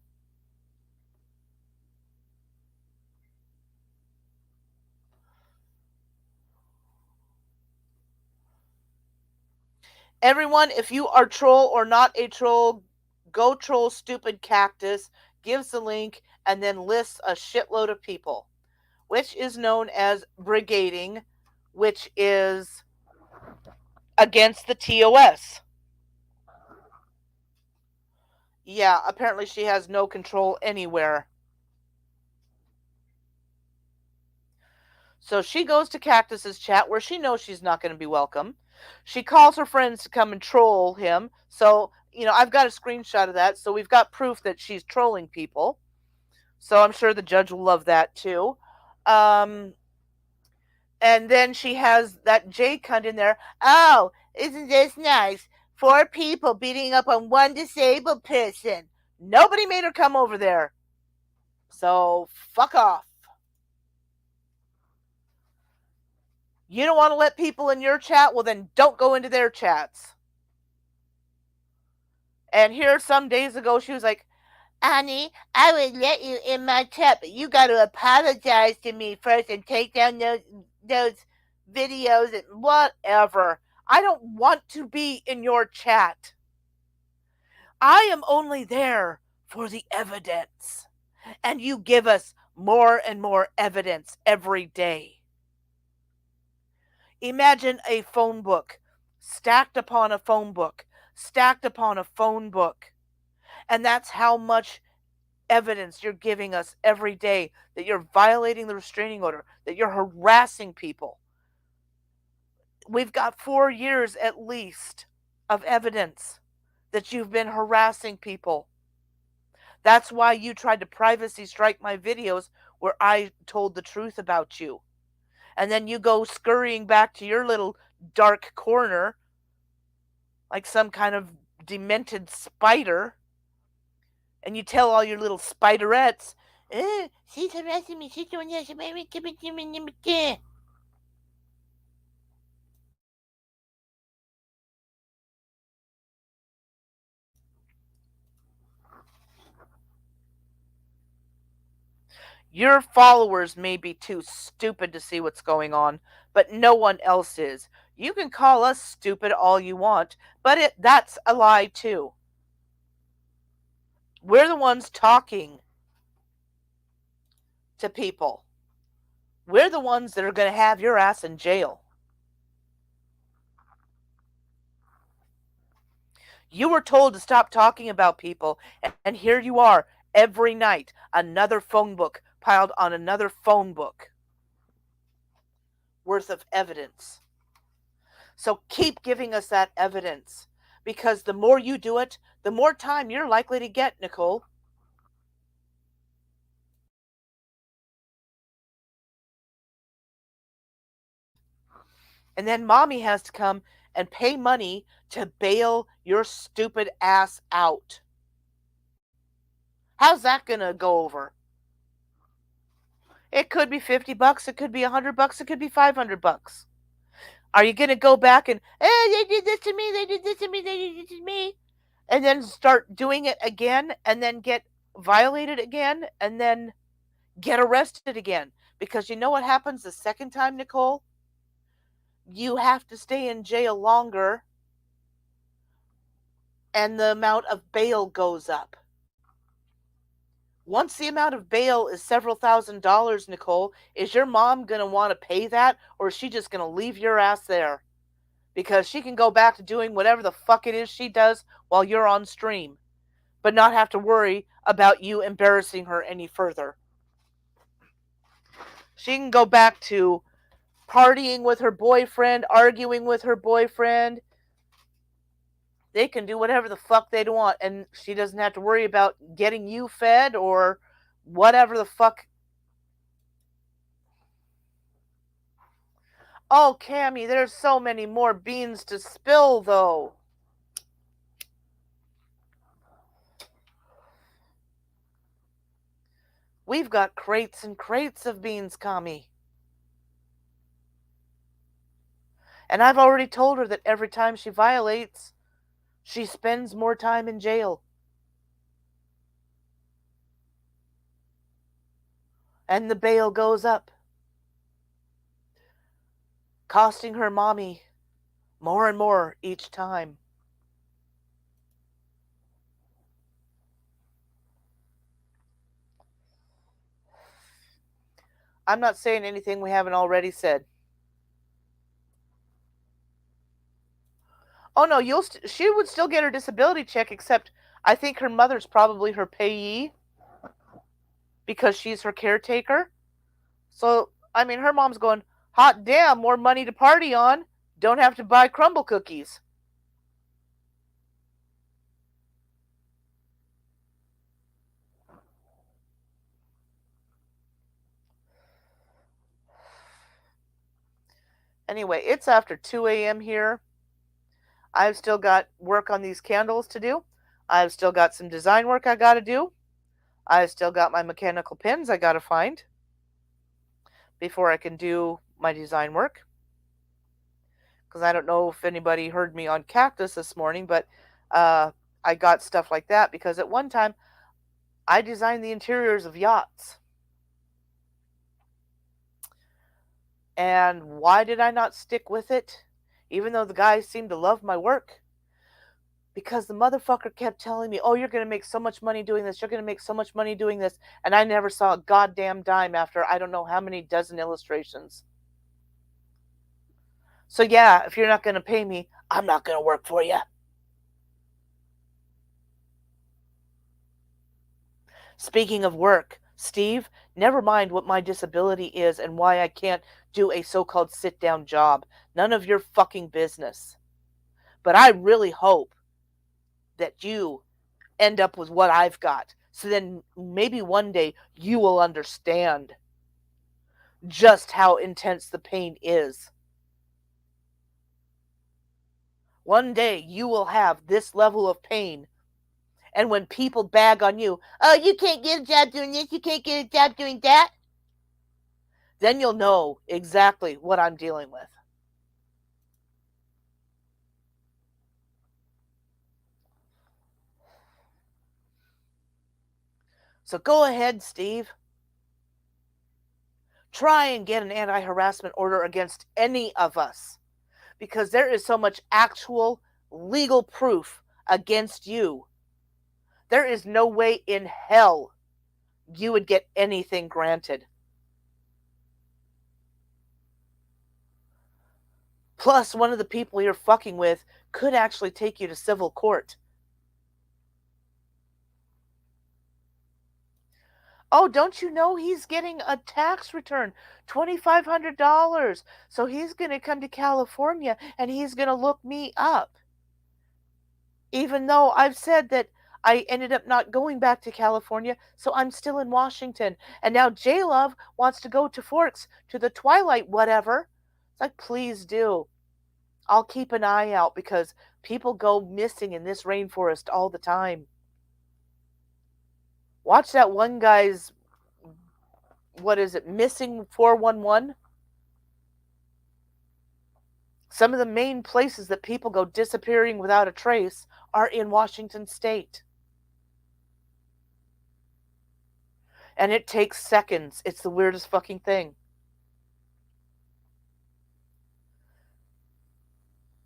Everyone, if you are troll or not a troll, go troll stupid cactus, gives the link, and then lists a shitload of people, which is known as brigading, which is against the TOS. Yeah, apparently she has no control anywhere. So she goes to Cactus's chat where she knows she's not going to be welcome. She calls her friends to come and troll him. So, I've got a screenshot of that. So we've got proof that she's trolling people. So I'm sure the judge will love that too. And then she has that J cunt in there. "Oh, isn't this nice? 4 people beating up on one disabled person. Nobody made her come over there. So fuck off. You don't want to let people in your chat? Well, then don't go into their chats. And here, some days ago, she was like, "Honey, I would let you in my chat, but you got to apologize to me first and take down those videos and whatever. I don't want to be in your chat. I am only there for the evidence. And you give us more and more evidence every day. Imagine a phone book stacked upon a phone book, stacked upon a phone book. And that's how much evidence you're giving us every day that you're violating the restraining order, that you're harassing people. We've got 4 years at least of evidence that you've been harassing people. That's why you tried to privacy strike my videos where I told the truth about you. And then you go scurrying back to your little dark corner like some kind of demented spider. And you tell all your little spiderettes, she's harassing me. She's doing this. Your followers may be too stupid to see what's going on, but no one else is. You can call us stupid all you want, but that's a lie too. We're the ones talking to people. We're the ones that are going to have your ass in jail. You were told to stop talking about people, and here you are every night, another phone book piled on another phone book worth of evidence. So keep giving us that evidence, because the more you do it, the more time you're likely to get, Nicole. And then mommy has to come and pay money to bail your stupid ass out. How's that gonna go over? It could be $50, it could be $100, it could be $500. Are you gonna go back and, they did this to me, they did this to me, they did this to me, and then start doing it again, and then get violated again, and then get arrested again? Because you know what happens the second time, Nicole? You have to stay in jail longer, and the amount of bail goes up. Once the amount of bail is several $1,000s, Nicole, is your mom going to want to pay that, or is she just going to leave your ass there? Because she can go back to doing whatever the fuck it is she does while you're on stream. but not have to worry about you embarrassing her any further. She can go back to partying with her boyfriend, arguing with her boyfriend. They can do whatever the fuck they want, and she doesn't have to worry about getting you fed or whatever the fuck. Oh, Cammy, there's so many more beans to spill, though. We've got crates and crates of beans, Kami. And I've already told her that every time she violates, she spends more time in jail. And the bail goes up, costing her mommy more and more each time. I'm not saying anything we haven't already said. Oh no, she would still get her disability check, except I think her mother's probably her payee because she's her caretaker. So, I mean, her mom's going, hot damn, more money to party on. Don't have to buy crumble cookies. Anyway, it's after 2 a.m. here. I've still got work on these candles to do. I've still got some design work I got to do. I've still got my mechanical pins I got to find before I can do my design work. Because I don't know if anybody heard me on Cactus this morning, but I got stuff like that because at one time I designed the interiors of yachts. And why did I not stick with it? Even though the guys seemed to love my work. Because the motherfucker kept telling me, oh, you're going to make so much money doing this. You're going to make so much money doing this. And I never saw a goddamn dime after I don't know how many dozen illustrations. So yeah, if you're not going to pay me, I'm not going to work for you. Speaking of work, Steve, never mind what my disability is and why I can't do a so-called sit-down job. None of your fucking business. But I really hope that you end up with what I've got. So then maybe one day you will understand just how intense the pain is. One day you will have this level of pain. And when people bag on you, oh, you can't get a job doing this, you can't get a job doing that, then you'll know exactly what I'm dealing with. So go ahead, Steve. Try and get an anti-harassment order against any of us because there is so much actual legal proof against you. There is no way in hell you would get anything granted. Plus, one of the people you're fucking with could actually take you to civil court. Oh, don't you know he's getting a tax return? $2,500. So he's going to come to California and he's going to look me up. Even though I've said that I ended up not going back to California, so I'm still in Washington. And now J Love wants to go to Forks, to the Twilight, whatever. It's like, please do. I'll keep an eye out because people go missing in this rainforest all the time. Watch that one guy's, what is it, missing 411? Some of the main places that people go disappearing without a trace are in Washington state. And it takes seconds. It's the weirdest fucking thing.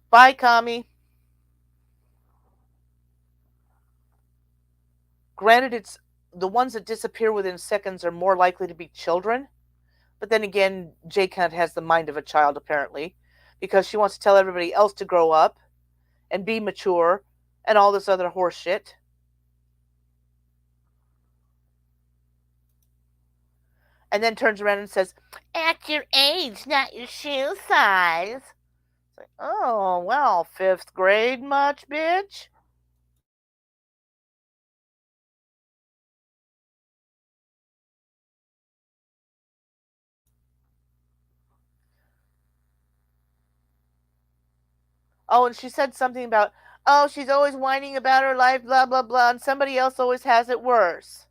Bye, Kami. Granted, it's the ones that disappear within seconds are more likely to be children. But then again, J Cunt has the mind of a child, apparently, because she wants to tell everybody else to grow up and be mature and all this other horse shit. and then turns around and says, At your age, not your shoe size. it's like, oh, well, fifth grade much, bitch? Oh, and she said something about, oh, she's always whining about her life, blah, blah, blah, and somebody else always has it worse.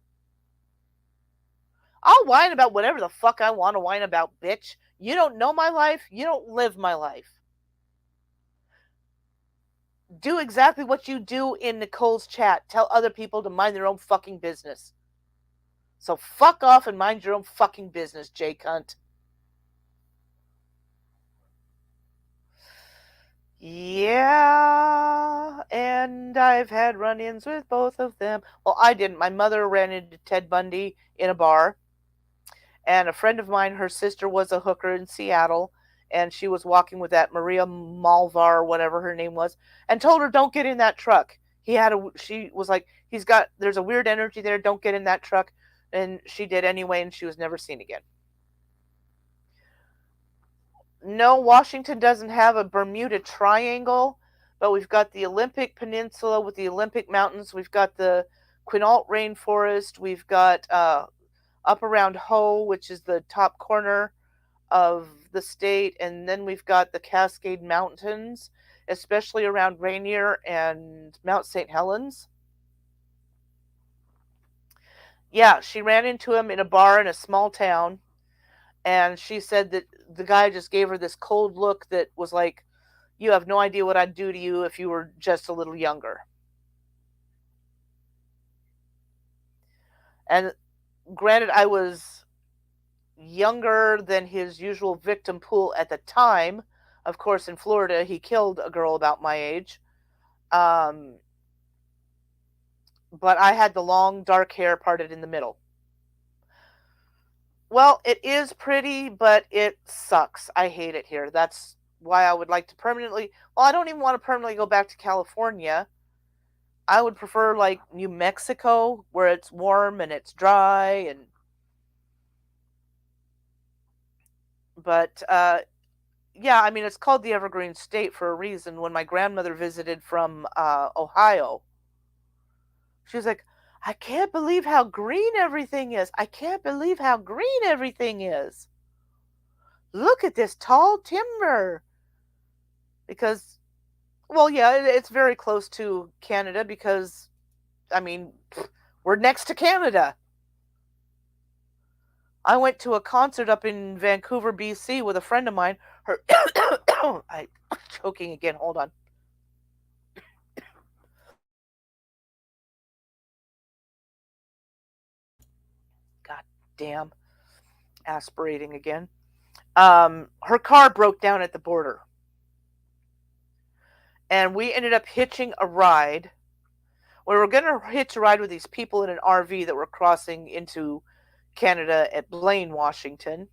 I'll whine about whatever the fuck I want to whine about, bitch. You don't know my life. You don't live my life. Do exactly what you do in Nicole's chat. Tell other people to mind their own fucking business. So fuck off and mind your own fucking business, Jay Cunt. Yeah, and I've had run ins with both of them. Well, I didn't. My mother ran into Ted Bundy in a bar, and a friend of mine, her sister was a hooker in Seattle, and she was walking with that Maria Malvar, or whatever her name was, and told her, don't get in that truck. She was like, there's a weird energy there, don't get in that truck. And she did anyway, and she was never seen again. No, Washington doesn't have a Bermuda Triangle, but we've got the Olympic Peninsula with the Olympic Mountains. We've got the Quinault Rainforest. We've got up around Ho, which is the top corner of the state, and then we've got the Cascade Mountains, especially around Rainier and Mount St. Helens. Yeah, she ran into him in a bar in a small town, and she said that the guy just gave her this cold look that was like, you have no idea what I'd do to you if you were just a little younger. And granted, I was younger than his usual victim pool at the time. Of course, in Florida, he killed a girl about my age. Um, but I had the long, dark hair parted in the middle. Well, it is pretty, but it sucks. I hate it here. That's why I would like to permanently. Well, I don't even want to permanently go back to California. I would prefer like New Mexico, where it's warm and it's dry, and but yeah, I mean it's called the Evergreen State for a reason. When my grandmother visited from Ohio, she was like, "I can't believe how green everything is. I can't believe how green everything is. Look at this tall timber." Because, well, yeah, it's very close to Canada because, I mean, we're next to Canada. I went to a concert up in Vancouver, BC with a friend of mine. Her, I'm choking again. Hold on. God damn, aspirating again. Her car broke down at the border, and we ended up hitching a ride. We were going to hitch a ride with these people in an RV that were crossing into Canada at Blaine, Washington.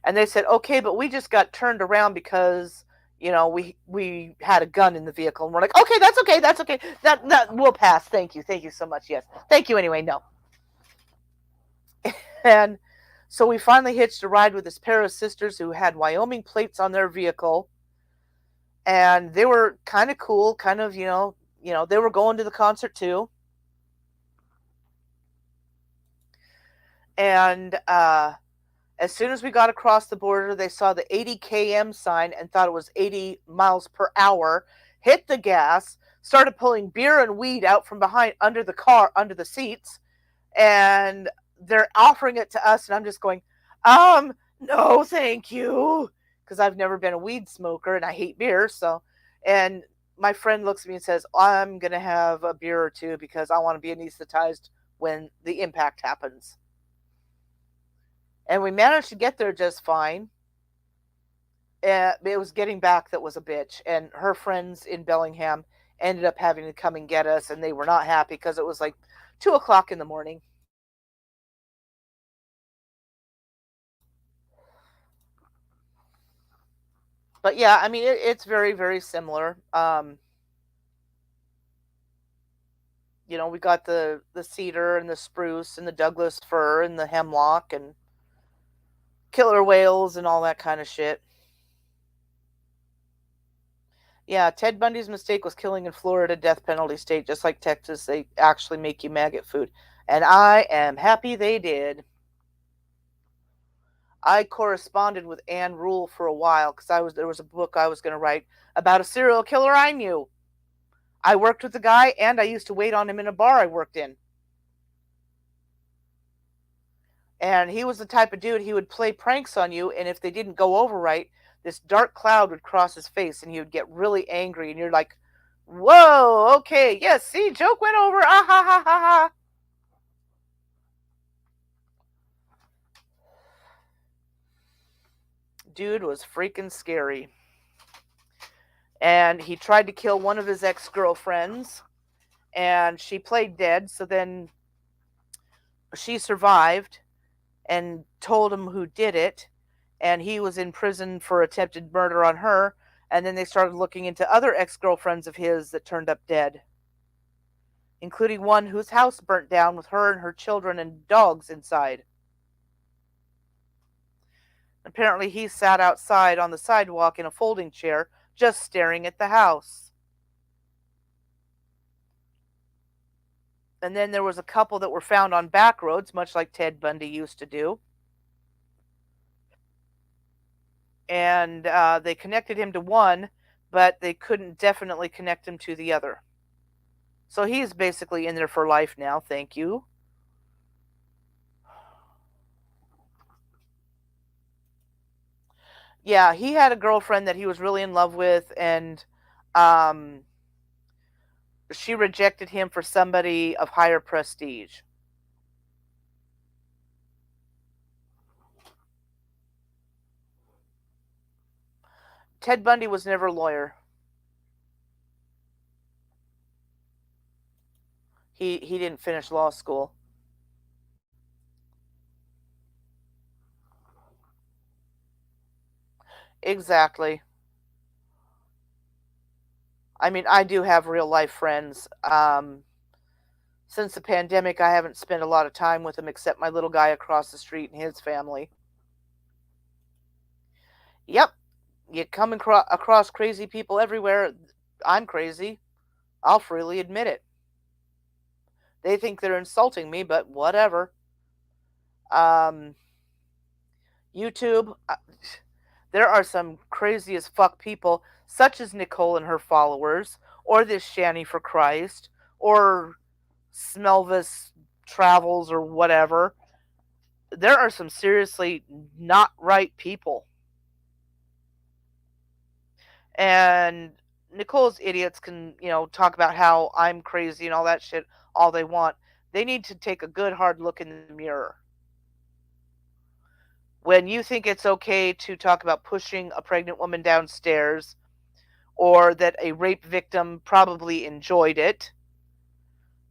And they said, okay, but we just got turned around because we had a gun in the vehicle, and we're like, okay, that's okay, that's okay, that we'll pass, thank you so much, yes, thank you anyway, no. And so we finally hitched a ride with this pair of sisters who had Wyoming plates on their vehicle, and they were kind of cool, kind of they were going to the concert too. And as soon as we got across the border, they saw the 80 km sign and thought it was 80 miles per hour, hit the gas, started pulling beer and weed out from behind under the car, under the seats, and they're offering it to us. And I'm just going, no, thank you. Because I've never been a weed smoker and I hate beer. So, and my friend looks at me and says, I'm going to have a beer or two because I want to be anesthetized when the impact happens. And we managed to get there just fine. It was getting back that was a bitch. And her friends in Bellingham ended up having to come and get us, and they were not happy because it was like 2 o'clock in the morning. But yeah, I mean, it's very, very similar. We got the cedar and the spruce and the Douglas fir and the hemlock and killer whales and all that kind of shit. Yeah, Ted Bundy's mistake was killing in Florida, death penalty state, just like Texas. They actually make you maggot food, and I am happy they did. I corresponded with Anne Rule for a while because I was there was a book I was going to write about a serial killer I knew. I worked with the guy, and I used to wait on him in a bar I worked in. And he was the type of dude, he would play pranks on you, and if they didn't go over right, this dark cloud would cross his face, and he would get really angry, and you're like, "Whoa, okay, yes, see, joke went over, ah ha ha ha ha." Dude was freaking scary. And he tried to kill one of his ex-girlfriends, and she played dead, so then she survived and told him who did it, and he was in prison for attempted murder on her. And then they started looking into other ex-girlfriends of his that turned up dead, including one whose house burnt down with her and her children and dogs inside. Apparently he sat outside on the sidewalk in a folding chair just staring at the house. And then there was a couple that were found on back roads, much like Ted Bundy used to do. And they connected him to one, but they couldn't definitely connect him to the other. So he's basically in there for life now, thank you. Yeah, he had a girlfriend that he was really in love with, and um, she rejected him for somebody of higher prestige. Ted Bundy was never a lawyer. He didn't finish law school. Exactly. I mean, I do have real life friends. Since the pandemic, I haven't spent a lot of time with them except my little guy across the street and his family. Yep, you come across crazy people everywhere. I'm crazy. I'll freely admit it. They think they're insulting me, but whatever. Um, YouTube, there are some crazy as fuck people, such as Nicole and her followers, or this Shanny for Christ, or Smelvis Travels, or whatever. There are some seriously not right people. And Nicole's idiots can, talk about how I'm crazy and all that shit all they want. They need to take a good hard look in the mirror. When you think it's okay to talk about pushing a pregnant woman downstairs, or that a rape victim probably enjoyed it,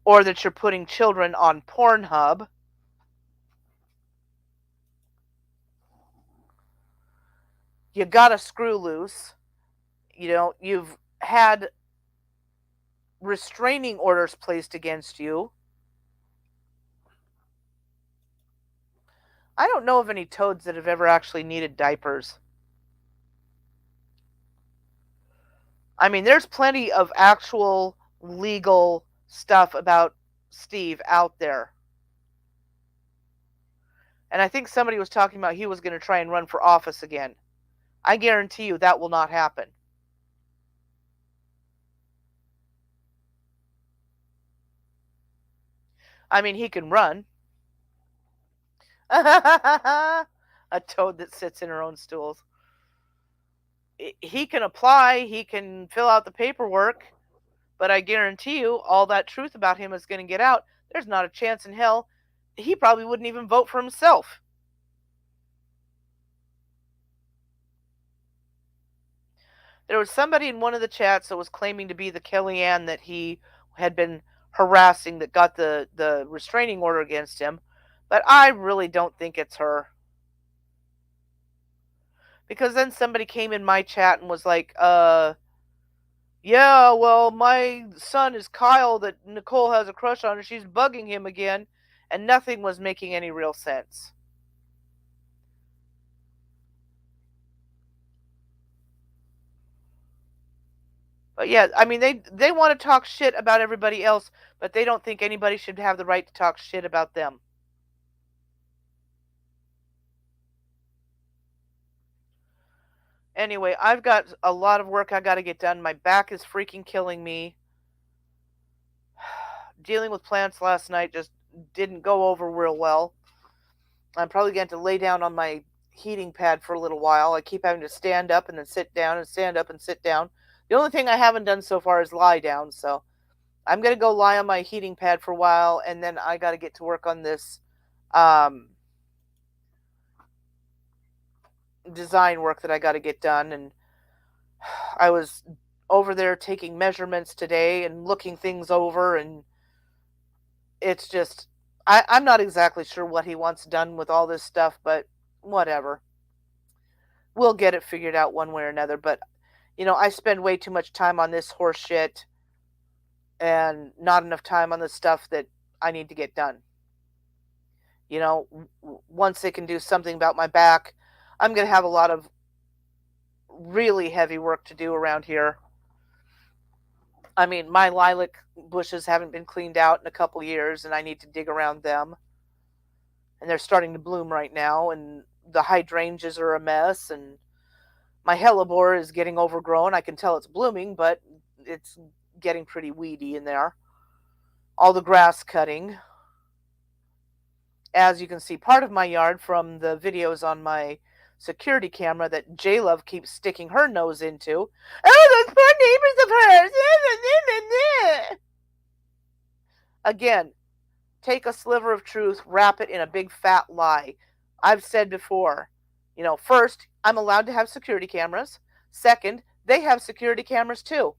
or that you're putting children on Pornhub, you gotta screw loose. You've had restraining orders placed against you. I don't know of any toads that have ever actually needed diapers. I mean, there's plenty of actual legal stuff about Steve out there. And I think somebody was talking about he was going to try and run for office again. I guarantee you that will not happen. I mean, he can run. A toad that sits in her own stools. He can apply, he can fill out the paperwork, but I guarantee you all that truth about him is going to get out. There's not a chance in hell. He probably wouldn't even vote for himself. There was somebody in one of the chats that was claiming to be the Kellyanne that he had been harassing that got the restraining order against him, but I really don't think it's her. Because then somebody came in my chat and was like, Yeah, well, my son is Kyle that Nicole has a crush on and she's bugging him again, and nothing was making any real sense. But yeah, I mean they want to talk shit about everybody else, but they don't think anybody should have the right to talk shit about them. Anyway, I've got a lot of work I got to get done. My back is freaking killing me. Dealing with plants last night just didn't go over real well. I'm probably going to lay down on my heating pad for a little while. I keep having to stand up and then sit down and stand up and sit down. The only thing I haven't done so far is lie down, so I'm going to go lie on my heating pad for a while, and then I got to get to work on this um, design work that I got to get done. And I was over there taking measurements today and looking things over, and it's just I'm not exactly sure what he wants done with all this stuff, but whatever. We'll get it figured out one way or another. But I spend way too much time on this horse shit and not enough time on the stuff that I need to get done. Once they can do something about my back, I'm going to have a lot of really heavy work to do around here. I mean, my lilac bushes haven't been cleaned out in a couple years, and I need to dig around them. And they're starting to bloom right now, and the hydrangeas are a mess, and my hellebore is getting overgrown. I can tell it's blooming, but it's getting pretty weedy in there. All the grass cutting. As you can see, part of my yard from the videos on my security camera that J Love keeps sticking her nose into. Oh, those poor neighbors of hers. Again, take a sliver of truth, wrap it in a big fat lie. I've said before, first, I'm allowed to have security cameras. Second, they have security cameras too.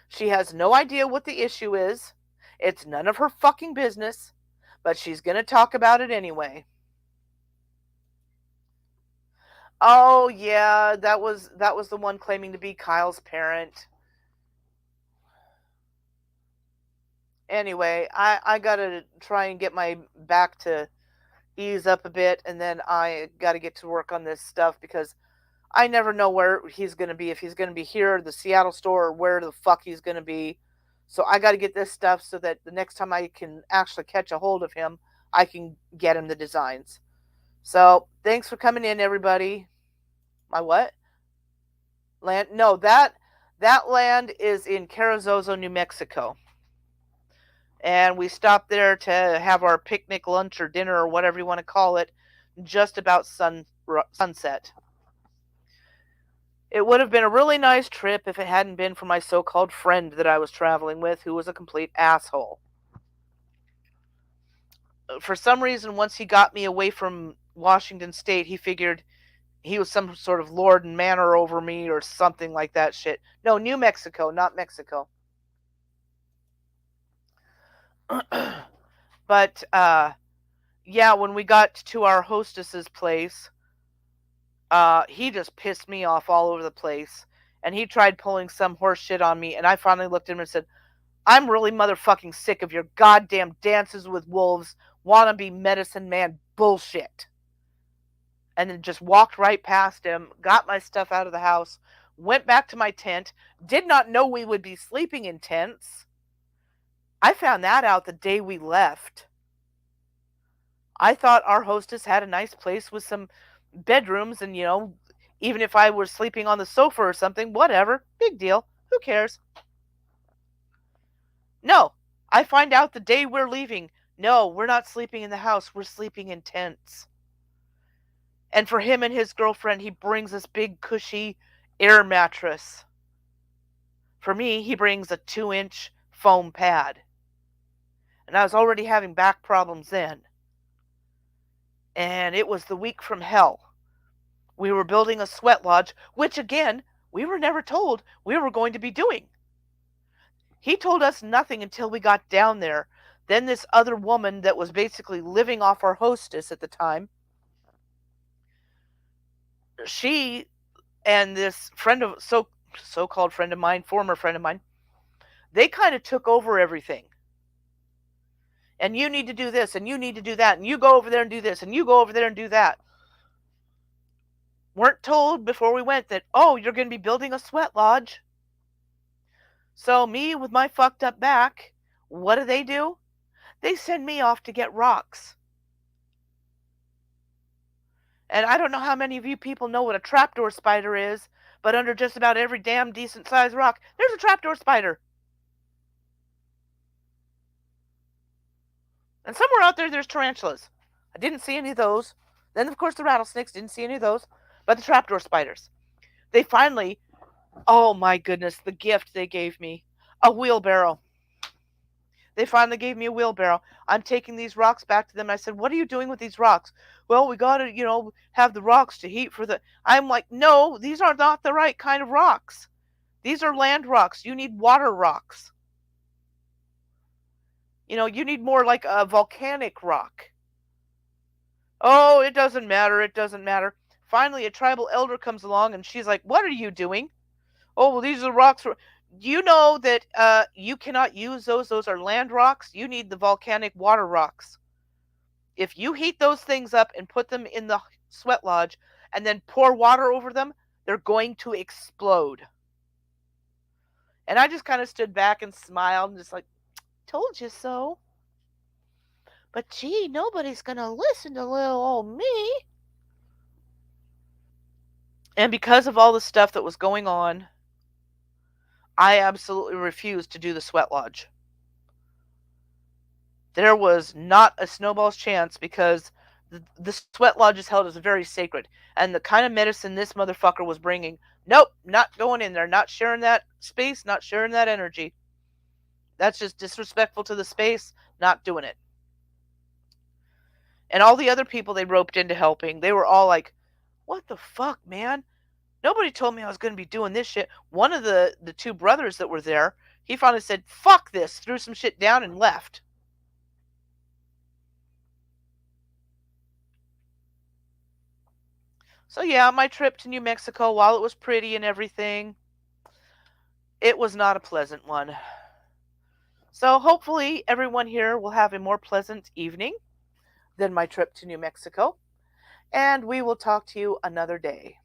She has no idea what the issue is. It's none of her fucking business, but she's going to talk about it anyway. Oh yeah, that was the one claiming to be Kyle's parent. Anyway, I got to try and get my back to ease up a bit, and then I got to get to work on this stuff because I never know where he's going to be, if he's going to be here, the Seattle store, or where the fuck he's going to be. So I got to get this stuff so that the next time I can actually catch a hold of him, I can get him the designs. So thanks for coming in, everybody. My what? Land? No, that land is in Carrizozo, New Mexico. And we stopped there to have our picnic, lunch, or dinner, or whatever you want to call it, just about sunset. It would have been a really nice trip if it hadn't been for my so called friend that I was traveling with, who was a complete asshole. For some reason, once he got me away from Washington State, he figured he was some sort of lord and manor over me or something like that shit. No, New Mexico, not Mexico. But, yeah, when we got to our hostess's place, he just pissed me off all over the place. And he tried pulling some horse shit on me, and I finally looked at him and said, I'm really motherfucking sick of your goddamn dances with wolves, wannabe medicine man bullshit. And then just walked right past him, got my stuff out of the house, went back to my tent, did not know we would be sleeping in tents. I found that out the day we left. I thought our hostess had a nice place with some bedrooms, and even if I were sleeping on the sofa or something, whatever, big deal, who cares? No, I find out the day we're leaving. No, we're not sleeping in the house, we're sleeping in tents. And for him and his girlfriend, he brings this big cushy air mattress. For me, he brings a 2-inch foam pad. And I was already having back problems then. And it was the week from hell. We were building a sweat lodge, which again, we were never told we were going to be doing. He told us nothing until we got down there. Then this other woman that was basically living off our hostess at the time, she and this friend of so-called friend of mine, former friend of mine, they kind of took over everything. And you need to do this, and you need to do that, and you go over there and do this, and you go over there and do that. Weren't told before we went that, oh, you're going to be building a sweat lodge. So me with my fucked up back, what do? They send me off to get rocks. And I don't know how many of you people know what a trapdoor spider is, but under just about every damn decent sized rock, there's a trapdoor spider. And somewhere out there, there's tarantulas. I didn't see any of those. Then, of course, the rattlesnakes, didn't see any of those. But the trapdoor spiders. They finally, oh my goodness, the gift they gave me, a wheelbarrow. They finally gave me a wheelbarrow. I'm taking these rocks back to them. I said, what are you doing with these rocks? Well, we got to, have the rocks to heat for the. I'm like, no, these are not the right kind of rocks. These are land rocks. You need water rocks. You need more like a volcanic rock. Oh, it doesn't matter. It doesn't matter. Finally, a tribal elder comes along and she's like, what are you doing? Oh, well, these are rocks. Do you know that you cannot use those? Those are land rocks. You need the volcanic water rocks. If you heat those things up and put them in the sweat lodge and then pour water over them, they're going to explode. And I just kind of stood back and smiled and just like, told you so. But gee, nobody's going to listen to little old me. And because of all the stuff that was going on, I absolutely refused to do the sweat lodge. There was not a snowball's chance because the sweat lodge is held as very sacred. And the kind of medicine this motherfucker was bringing, nope, not going in there, not sharing that space, not sharing that energy. That's just disrespectful to the space, not doing it. And all the other people they roped into helping, they were all like, what the fuck, man? Nobody told me I was going to be doing this shit. One of the two brothers that were there, he finally said, fuck this, threw some shit down and left. So yeah, my trip to New Mexico, while it was pretty and everything, it was not a pleasant one. So hopefully everyone here will have a more pleasant evening than my trip to New Mexico. And we will talk to you another day.